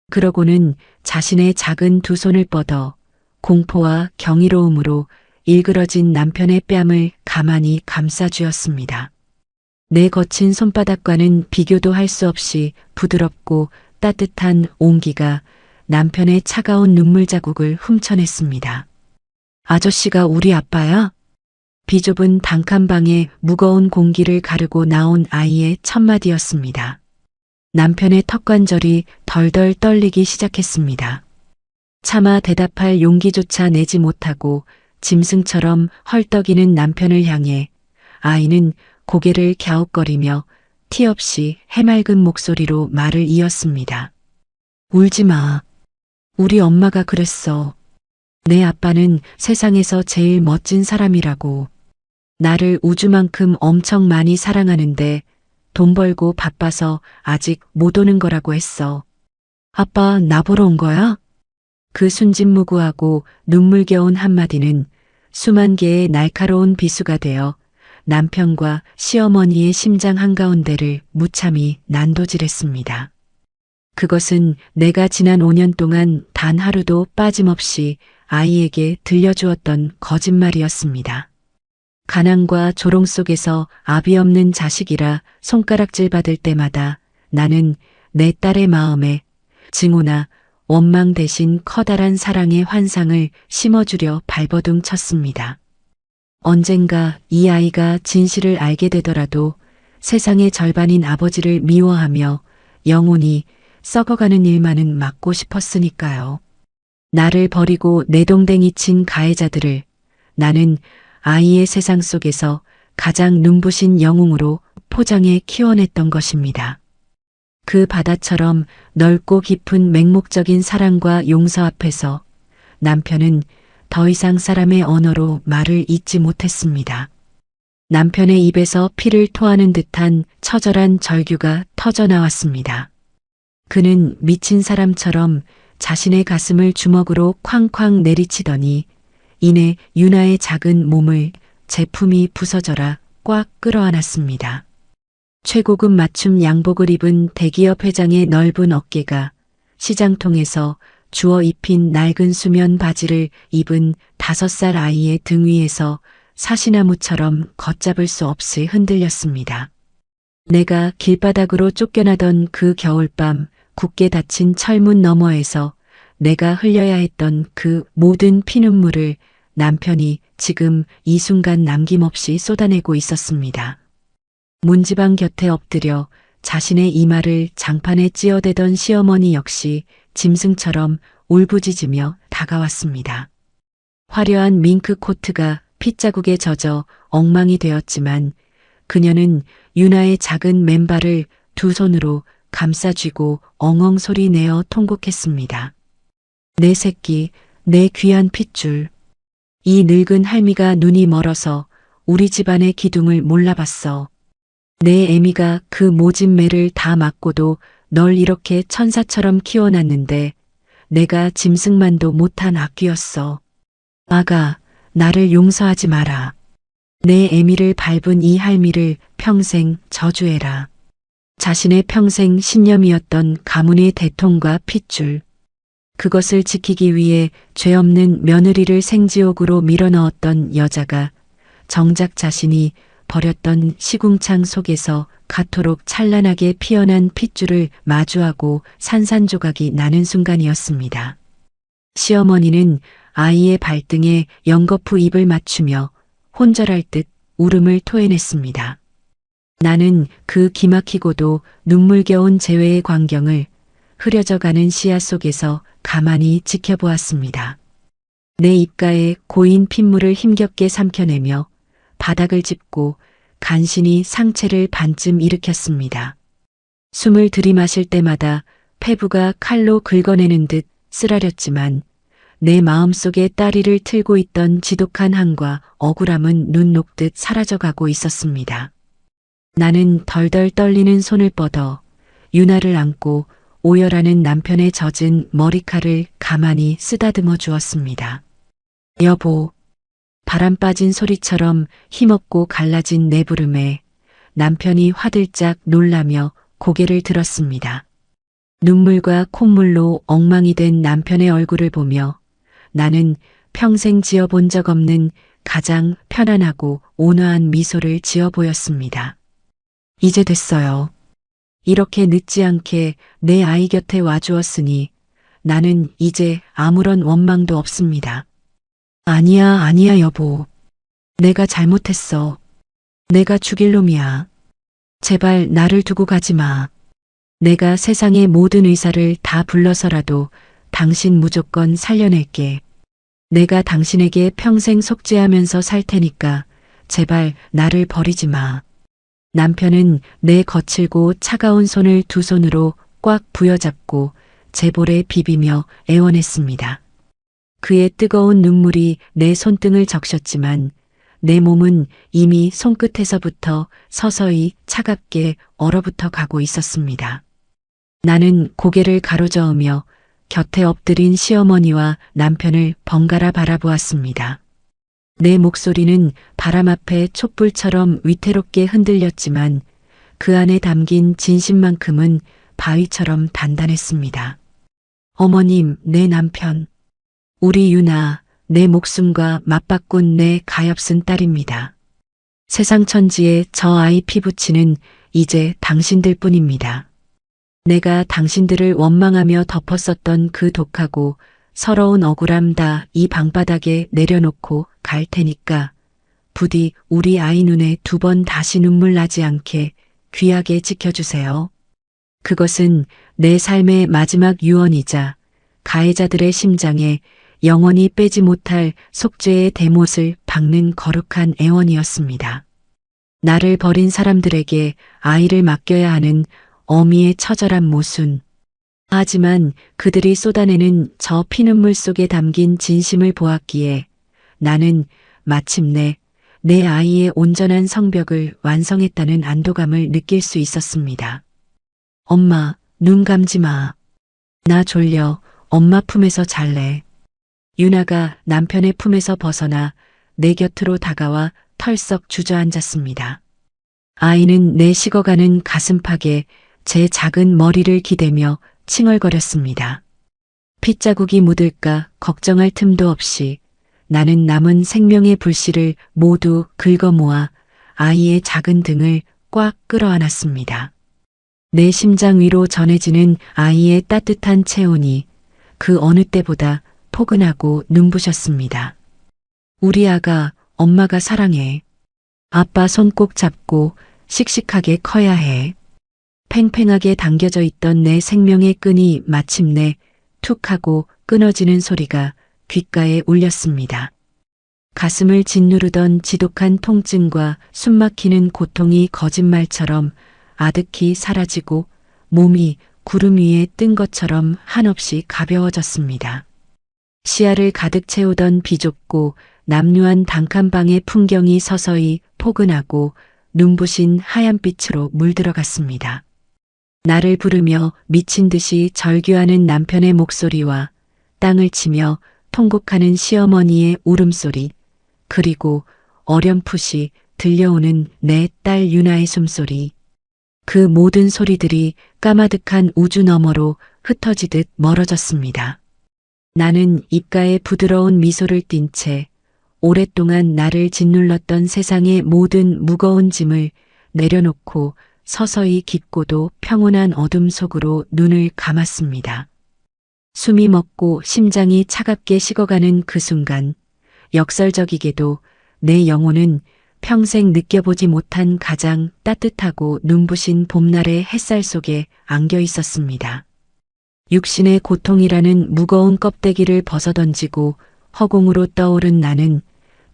S2: 그러고는 자신의 작은 두 손을 뻗어 공포와 경이로움으로 일그러진 남편의 뺨을 가만히 감싸주었습니다. 내 거친 손바닥과는 비교도 할 수 없이 부드럽고 따뜻한 온기가 남편의 차가운 눈물 자국을 훔쳐냈습니다. 아저씨가 우리 아빠야? 비좁은 단칸방에 무거운 공기를 가르고 나온 아이의 첫마디였습니다. 남편의 턱관절이 덜덜 떨리기 시작했습니다. 차마 대답할 용기조차 내지 못하고 짐승처럼 헐떡이는 남편을 향해 아이는 고개를 갸웃거리며 티 없이 해맑은 목소리로 말을 이었습니다. 울지 마. 우리 엄마가 그랬어. 내 아빠는 세상에서 제일 멋진 사람이라고. 나를 우주만큼 엄청 많이 사랑하는데 돈 벌고 바빠서 아직 못 오는 거라고 했어. 아빠 나 보러 온 거야? 그 순진무구하고 눈물겨운 한마디는 수만 개의 날카로운 비수가 되어 남편과 시어머니의 심장 한가운데를 무참히 난도질했습니다. 그것은 내가 지난 5년 동안 단 하루도 빠짐없이 아이에게 들려주었던 거짓말이었습니다. 가난과 조롱 속에서 아비 없는 자식이라 손가락질 받을 때마다 나는 내 딸의 마음에 증오나 원망 대신 커다란 사랑의 환상을 심어주려 발버둥 쳤습니다. 언젠가 이 아이가 진실을 알게 되더라도 세상의 절반인 아버지를 미워하며 영원히 썩어가는 일만은 막고 싶었으니까요. 나를 버리고 내동댕이 친 가해자들을 나는 아이의 세상 속에서 가장 눈부신 영웅으로 포장해 키워냈던 것입니다. 그 바다처럼 넓고 깊은 맹목적인 사랑과 용서 앞에서 남편은 더 이상 사람의 언어로 말을 잇지 못했습니다. 남편의 입에서 피를 토하는 듯한 처절한 절규가 터져나왔습니다. 그는 미친 사람처럼 자신의 가슴을 주먹으로 쾅쾅 내리치더니 이내 유나의 작은 몸을 제품이 부서져라 꽉 끌어안았습니다. 최고급 맞춤 양복을 입은 대기업 회장의 넓은 어깨가 시장통에서 주워 입힌 낡은 수면 바지를 입은 5살 아이의 등 위에서 사시나무처럼 걷잡을 수 없이 흔들렸습니다. 내가 길바닥으로 쫓겨나던 그 겨울밤 굳게 닫힌 철문 너머에서 내가 흘려야 했던 그 모든 피눈물을 남편이 지금 이 순간 남김없이 쏟아내고 있었습니다. 문지방 곁에 엎드려 자신의 이마를 장판에 찧어대던 시어머니 역시 짐승처럼 울부짖으며 다가왔습니다. 화려한 밍크 코트가 핏자국에 젖어 엉망이 되었지만 그녀는 유나의 작은 맨발을 두 손으로 감싸쥐고 엉엉 소리 내어 통곡했습니다. 내 새끼, 내 귀한 핏줄. 이 늙은 할미가 눈이 멀어서 우리 집안의 기둥을 몰라봤어. 내 애미가 그 모진 매를 다 맞고도 널 이렇게 천사처럼 키워놨는데 내가 짐승만도 못한 악귀였어. 아가, 나를 용서하지 마라. 내 애미를 밟은 이 할미를 평생 저주해라. 자신의 평생 신념이었던 가문의 대통과 핏줄. 그것을 지키기 위해 죄 없는 며느리를 생지옥으로 밀어넣었던 여자가 정작 자신이 버렸던 시궁창 속에서 가토록 찬란하게 피어난 핏줄을 마주하고 산산조각이 나는 순간이었습니다. 시어머니는 아이의 발등에 연거푸 입을 맞추며 혼절할 듯 울음을 토해냈습니다. 나는 그 기막히고도 눈물겨운 재회의 광경을 흐려져가는 시야 속에서 가만히 지켜보았습니다. 내 입가에 고인 핏물을 힘겹게 삼켜내며 바닥을 짚고 간신히 상체를 반쯤 일으켰습니다. 숨을 들이마실 때마다 폐부가 칼로 긁어내는 듯 쓰라렸지만 내 마음속에 따리를 틀고 있던 지독한 한과 억울함은 눈 녹듯 사라져가고 있었습니다. 나는 덜덜 떨리는 손을 뻗어 유나를 안고 오열하는 남편의 젖은 머리칼을 가만히 쓰다듬어 주었습니다. 여보, 바람 빠진 소리처럼 힘없고 갈라진 내 부름에 남편이 화들짝 놀라며 고개를 들었습니다. 눈물과 콧물로 엉망이 된 남편의 얼굴을 보며 나는 평생 지어본 적 없는 가장 편안하고 온화한 미소를 지어 보였습니다. 이제 됐어요. 이렇게 늦지 않게 내 아이 곁에 와주었으니 나는 이제 아무런 원망도 없습니다. 아니야, 여보. 내가 잘못했어. 내가 죽일 놈이야. 제발 나를 두고 가지 마. 내가 세상의 모든 의사를 다 불러서라도 당신 무조건 살려낼게. 내가 당신에게 평생 속죄하면서 살 테니까 제발 나를 버리지 마. 남편은 내 거칠고 차가운 손을 두 손으로 꽉 부여잡고 제 볼에 비비며 애원했습니다. 그의 뜨거운 눈물이 내 손등을 적셨지만 내 몸은 이미 손끝에서부터 서서히 차갑게 얼어붙어 가고 있었습니다. 나는 고개를 가로저으며 곁에 엎드린 시어머니와 남편을 번갈아 바라보았습니다. 내 목소리는 바람 앞에 촛불처럼 위태롭게 흔들렸지만 그 안에 담긴 진심만큼은 바위처럼 단단했습니다. 어머님, 내 남편, 우리 유나, 내 목숨과 맞바꾼 내 가엾은 딸입니다. 세상 천지에 저 아이 피부치는 이제 당신들 뿐입니다. 내가 당신들을 원망하며 덮었었던 그 독하고 서러운 억울함 다 이 방바닥에 내려놓고 갈 테니까 부디 우리 아이 눈에 두 번 다시 눈물 나지 않게 귀하게 지켜주세요. 그것은 내 삶의 마지막 유언이자 가해자들의 심장에 영원히 빼지 못할 속죄의 대못을 박는 거룩한 애원이었습니다. 나를 버린 사람들에게 아이를 맡겨야 하는 어미의 처절한 모순. 하지만 그들이 쏟아내는 저 피눈물 속에 담긴 진심을 보았기에 나는 마침내 내 아이의 온전한 성벽을 완성했다는 안도감을 느낄 수 있었습니다. 엄마, 눈 감지 마. 나 졸려. 엄마 품에서 잘래. 유나가 남편의 품에서 벗어나 내 곁으로 다가와 털썩 주저앉았습니다. 아이는 내 식어가는 가슴팍에 제 작은 머리를 기대며 칭얼거렸습니다. 핏자국이 묻을까 걱정할 틈도 없이 나는 남은 생명의 불씨를 모두 긁어모아 아이의 작은 등을 꽉 끌어안았습니다. 내 심장 위로 전해지는 아이의 따뜻한 체온이 그 어느 때보다 포근하고 눈부셨습니다. 우리 아가, 엄마가 사랑해. 아빠 손 꼭 잡고 씩씩하게 커야 해. 팽팽하게 당겨져 있던 내 생명의 끈이 마침내 툭 하고 끊어지는 소리가 귓가에 울렸습니다. 가슴을 짓누르던 지독한 통증과 숨막히는 고통이 거짓말처럼 아득히 사라지고 몸이 구름 위에 뜬 것처럼 한없이 가벼워졌습니다. 시야를 가득 채우던 비좁고 남루한 단칸방의 풍경이 서서히 포근하고 눈부신 하얀빛으로 물들어갔습니다. 나를 부르며 미친 듯이 절규하는 남편의 목소리와 땅을 치며 통곡하는 시어머니의 울음소리, 그리고 어렴풋이 들려오는 내 딸 유나의 숨소리. 그 모든 소리들이 까마득한 우주 너머로 흩어지듯 멀어졌습니다. 나는 입가에 부드러운 미소를 띤 채 오랫동안 나를 짓눌렀던 세상의 모든 무거운 짐을 내려놓고 서서히 깊고도 평온한 어둠 속으로 눈을 감았습니다. 숨이 멎고 심장이 차갑게 식어가는 그 순간 역설적이게도 내 영혼은 평생 느껴보지 못한 가장 따뜻하고 눈부신 봄날의 햇살 속에 안겨 있었습니다. 육신의 고통이라는 무거운 껍데기를 벗어던지고 허공으로 떠오른 나는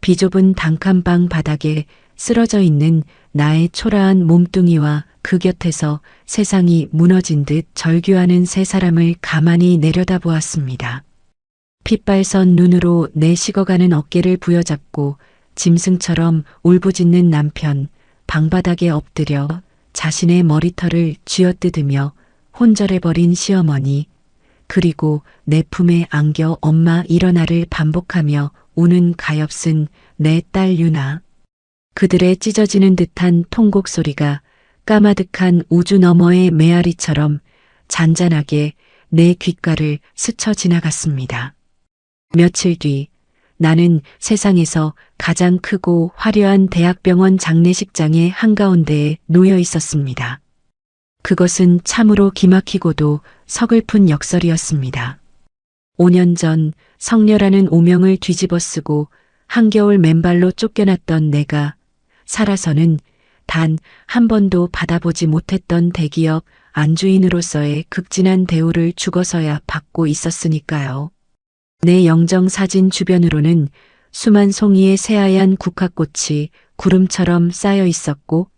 S2: 비좁은 단칸방 바닥에 쓰러져 있는 나의 초라한 몸뚱이와 그 곁에서 세상이 무너진 듯 절규하는 세 사람을 가만히 내려다보았습니다. 핏발선 눈으로 내 식어가는 어깨를 부여잡고 짐승처럼 울부짖는 남편, 방바닥에 엎드려 자신의 머리털을 쥐어뜯으며 혼절해버린 시어머니, 그리고 내 품에 안겨 엄마 일어나를 반복하며 우는 가엾은 내 딸 유나. 그들의 찢어지는 듯한 통곡 소리가 까마득한 우주 너머의 메아리처럼 잔잔하게 내 귓가를 스쳐 지나갔습니다. 며칠 뒤 나는 세상에서 가장 크고 화려한 대학병원 장례식장의 한가운데에 놓여 있었습니다. 그것은 참으로 기막히고도 서글픈 역설이었습니다. 5년 전 성녀라는 오명을 뒤집어 쓰고 한겨울 맨발로 쫓겨났던 내가 살아서는 단 한 번도 받아보지 못했던 대기업 안주인으로서의 극진한 대우를 죽어서야 받고 있었으니까요. 내 영정사진 주변으로는 수만 송이의 새하얀 국화꽃이 구름처럼 쌓여 있었고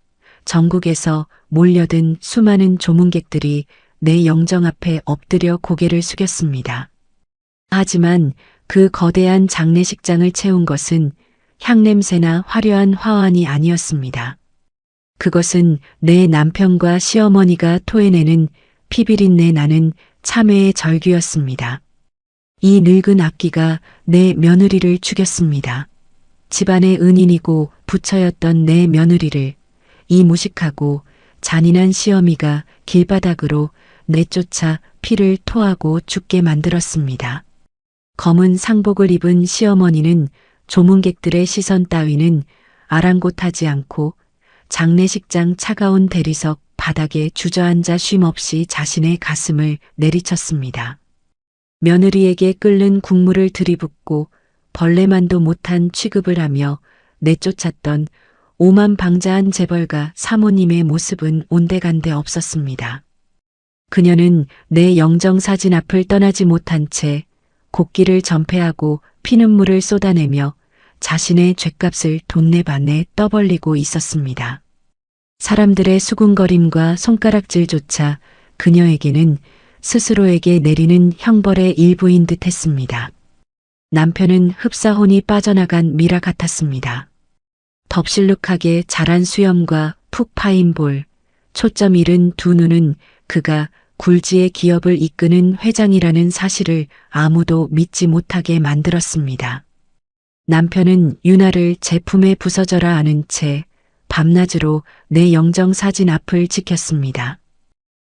S2: 전국에서 몰려든 수많은 조문객들이 내 영정 앞에 엎드려 고개를 숙였습니다. 하지만 그 거대한 장례식장을 채운 것은 향냄새나 화려한 화환이 아니었습니다. 그것은 내 남편과 시어머니가 토해내는 피비린내 나는 참회의 절규였습니다. 이 늙은 악기가 내 며느리를 죽였습니다. 집안의 은인이고 부처였던 내 며느리를 이 무식하고 잔인한 시어미가 길바닥으로 내쫓아 피를 토하고 죽게 만들었습니다. 검은 상복을 입은 시어머니는 조문객들의 시선 따위는 아랑곳하지 않고 장례식장 차가운 대리석 바닥에 주저앉아 쉼없이 자신의 가슴을 내리쳤습니다. 며느리에게 끓는 국물을 들이붓고 벌레만도 못한 취급을 하며 내쫓았던 오만방자한 재벌가 사모님의 모습은 온데간데 없었습니다. 그녀는 내 영정사진 앞을 떠나지 못한 채 곡기를 전폐하고 피눈물을 쏟아내며 자신의 죗값을 돈내반에 떠벌리고 있었습니다. 사람들의 수군거림과 손가락질조차 그녀에게는 스스로에게 내리는 형벌의 일부인 듯 했습니다. 남편은 흡사혼이 빠져나간 미라 같았습니다. 덥실룩하게 자란 수염과 푹 파인 볼, 초점 잃은 두 눈은 그가 굴지의 기업을 이끄는 회장이라는 사실을 아무도 믿지 못하게 만들었습니다. 남편은 유나를 제품에 부서져라 아는 채 밤낮으로 내 영정사진 앞을 지켰습니다.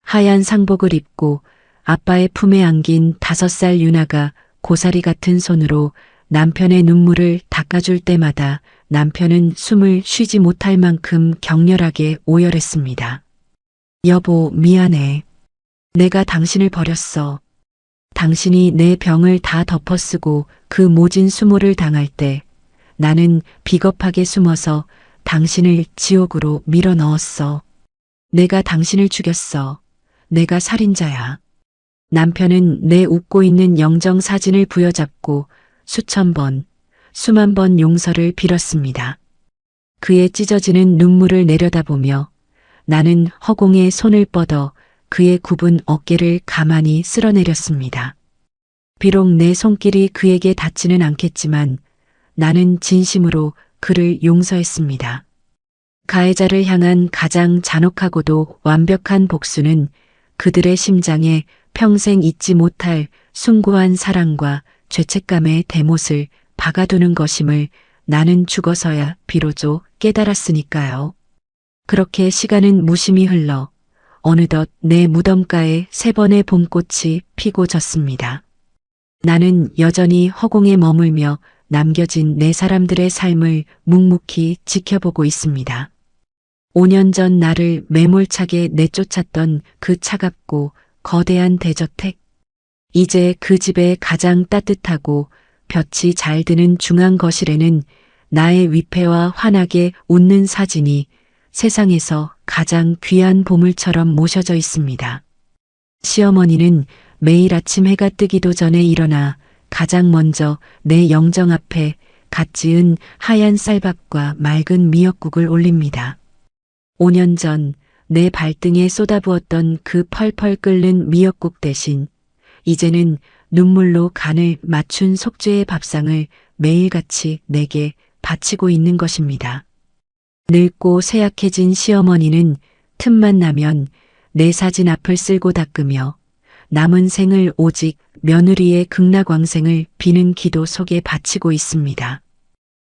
S2: 하얀 상복을 입고 아빠의 품에 안긴 5살 유나가 고사리 같은 손으로 남편의 눈물을 닦아줄 때마다 남편은 숨을 쉬지 못할 만큼 격렬하게 오열했습니다. 여보, 미안해. 내가 당신을 버렸어. 당신이 내 병을 다 덮어쓰고 그 모진 수모를 당할 때 나는 비겁하게 숨어서 당신을 지옥으로 밀어 넣었어. 내가 당신을 죽였어. 내가 살인자야. 남편은 내 웃고 있는 영정사진을 부여잡고 수천 번, 수만 번 용서를 빌었습니다. 그의 찢어지는 눈물을 내려다보며 나는 허공에 손을 뻗어 그의 굽은 어깨를 가만히 쓸어내렸습니다. 비록 내 손길이 그에게 닿지는 않겠지만 나는 진심으로 그를 용서했습니다. 가해자를 향한 가장 잔혹하고도 완벽한 복수는 그들의 심장에 평생 잊지 못할 숭고한 사랑과 죄책감의 대못을 박아두는 것임을 나는 죽어서야 비로소 깨달았으니까요. 그렇게 시간은 무심히 흘러 어느덧 내 무덤가에 3번의 봄꽃이 피고 졌습니다. 나는 여전히 허공에 머물며 남겨진 내 사람들의 삶을 묵묵히 지켜보고 있습니다. 5년 전 나를 매몰차게 내쫓았던 그 차갑고 거대한 대저택. 이제 그 집의 가장 따뜻하고 볕이 잘 드는 중앙 거실에는 나의 위패와 환하게 웃는 사진이 세상에서 가장 귀한 보물처럼 모셔져 있습니다. 시어머니는 매일 아침 해가 뜨기도 전에 일어나 가장 먼저 내 영정 앞에 갓 지은 하얀 쌀밥과 맑은 미역국을 올립니다. 5년 전 내 발등에 쏟아부었던 그 펄펄 끓는 미역국 대신 이제는 눈물로 간을 맞춘 속죄의 밥상을 매일같이 내게 바치고 있는 것입니다. 늙고 쇠약해진 시어머니는 틈만 나면 내 사진 앞을 쓸고 닦으며 남은 생을 오직 며느리의 극락왕생을 비는 기도 속에 바치고 있습니다.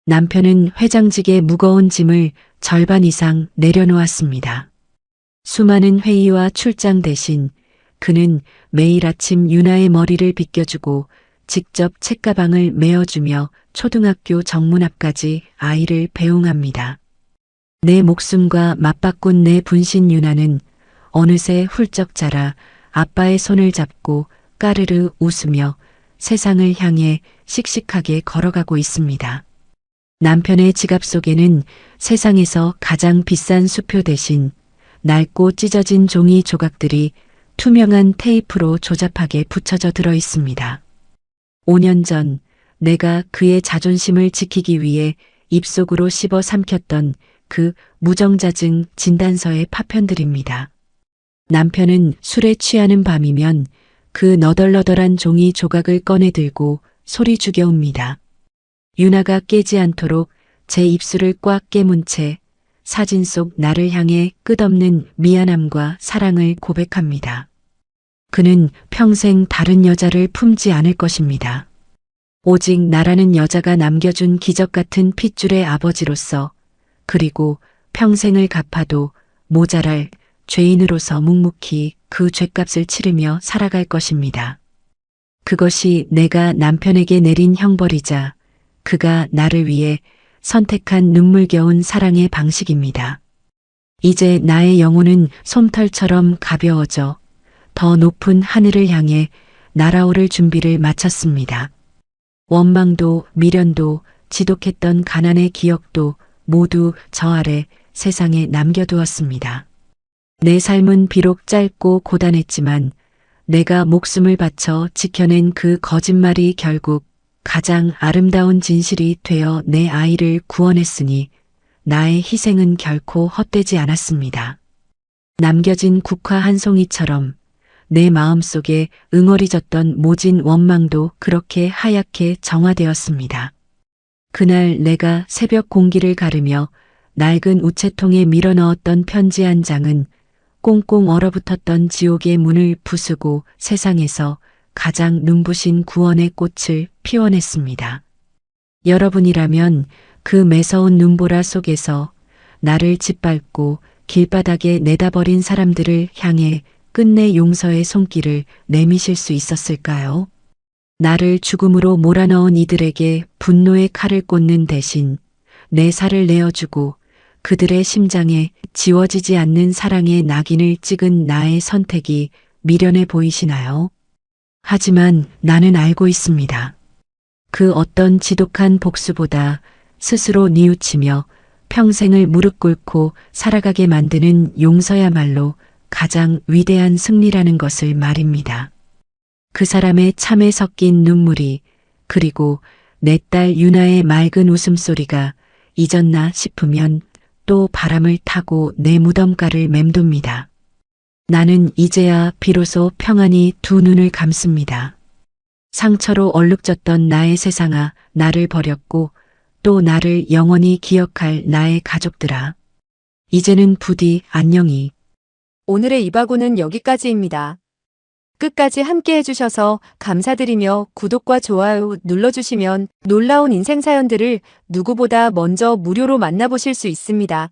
S2: 남편은 회장직의 무거운 짐을 절반 이상 내려놓았습니다. 수많은 회의와 출장 대신 그는 매일 아침 유나의 머리를 빗겨주고 직접 책가방을 메어주며 초등학교 정문 앞까지 아이를 배웅합니다. 내 목숨과 맞바꾼 내 분신 유나는 어느새 훌쩍 자라 아빠의 손을 잡고 까르르 웃으며 세상을 향해 씩씩하게 걸어가고 있습니다. 남편의 지갑 속에는 세상에서 가장 비싼 수표 대신 낡고 찢어진 종이 조각들이 투명한 테이프로 조잡하게 붙여져 들어 있습니다. 5년 전 내가 그의 자존심을 지키기 위해 입속으로 씹어 삼켰던 그 무정자증 진단서의 파편들입니다. 남편은 술에 취하는 밤이면 그 너덜너덜한 종이 조각을 꺼내 들고 소리 죽여옵니다. 유나가 깨지 않도록 제 입술을 꽉 깨문 채 사진 속 나를 향해 끝없는 미안함과 사랑을 고백합니다. 그는 평생 다른 여자를 품지 않을 것입니다. 오직 나라는 여자가 남겨준 기적 같은 핏줄의 아버지로서, 그리고 평생을 갚아도 모자랄 죄인으로서 묵묵히 그 죄값을 치르며 살아갈 것입니다. 그것이 내가 남편에게 내린 형벌이자 그가 나를 위해 선택한 눈물겨운 사랑의 방식입니다. 이제 나의 영혼은 솜털처럼 가벼워져 더 높은 하늘을 향해 날아오를 준비를 마쳤습니다. 원망도 미련도 지독했던 가난의 기억도 모두 저 아래 세상에 남겨두었습니다. 내 삶은 비록 짧고 고단했지만 내가 목숨을 바쳐 지켜낸 그 거짓말이 결국 가장 아름다운 진실이 되어 내 아이를 구원했으니 나의 희생은 결코 헛되지 않았습니다. 남겨진 국화 한 송이처럼 내 마음속에 응어리졌던 모진 원망도 그렇게 하얗게 정화되었습니다. 그날 내가 새벽 공기를 가르며 낡은 우체통에 밀어넣었던 편지 한 장은 꽁꽁 얼어붙었던 지옥의 문을 부수고 세상에서 가장 눈부신 구원의 꽃을 피워냈습니다. 여러분이라면 그 매서운 눈보라 속에서 나를 짓밟고 길바닥에 내다버린 사람들을 향해 끝내 용서의 손길을 내미실 수 있었을까요? 나를 죽음으로 몰아넣은 이들에게 분노의 칼을 꽂는 대신 내 살을 내어주고 그들의 심장에 지워지지 않는 사랑의 낙인을 찍은 나의 선택이 미련해 보이시나요? 하지만 나는 알고 있습니다. 그 어떤 지독한 복수보다 스스로 뉘우치며 평생을 무릎 꿇고 살아가게 만드는 용서야말로 가장 위대한 승리라는 것을 말입니다. 그 사람의 참에 섞인 눈물이, 그리고 내 딸 유나의 맑은 웃음소리가 잊었나 싶으면 또 바람을 타고 내 무덤가를 맴돕니다. 나는 이제야 비로소 평안히 두 눈을 감습니다. 상처로 얼룩졌던 나의 세상아, 나를 버렸고 또 나를 영원히 기억할 나의 가족들아. 이제는 부디 안녕히.
S3: 오늘의 이바고는 여기까지입니다. 끝까지 함께 해주셔서 감사드리며 구독과 좋아요 눌러주시면 놀라운 인생 사연들을 누구보다 먼저 무료로 만나보실 수 있습니다.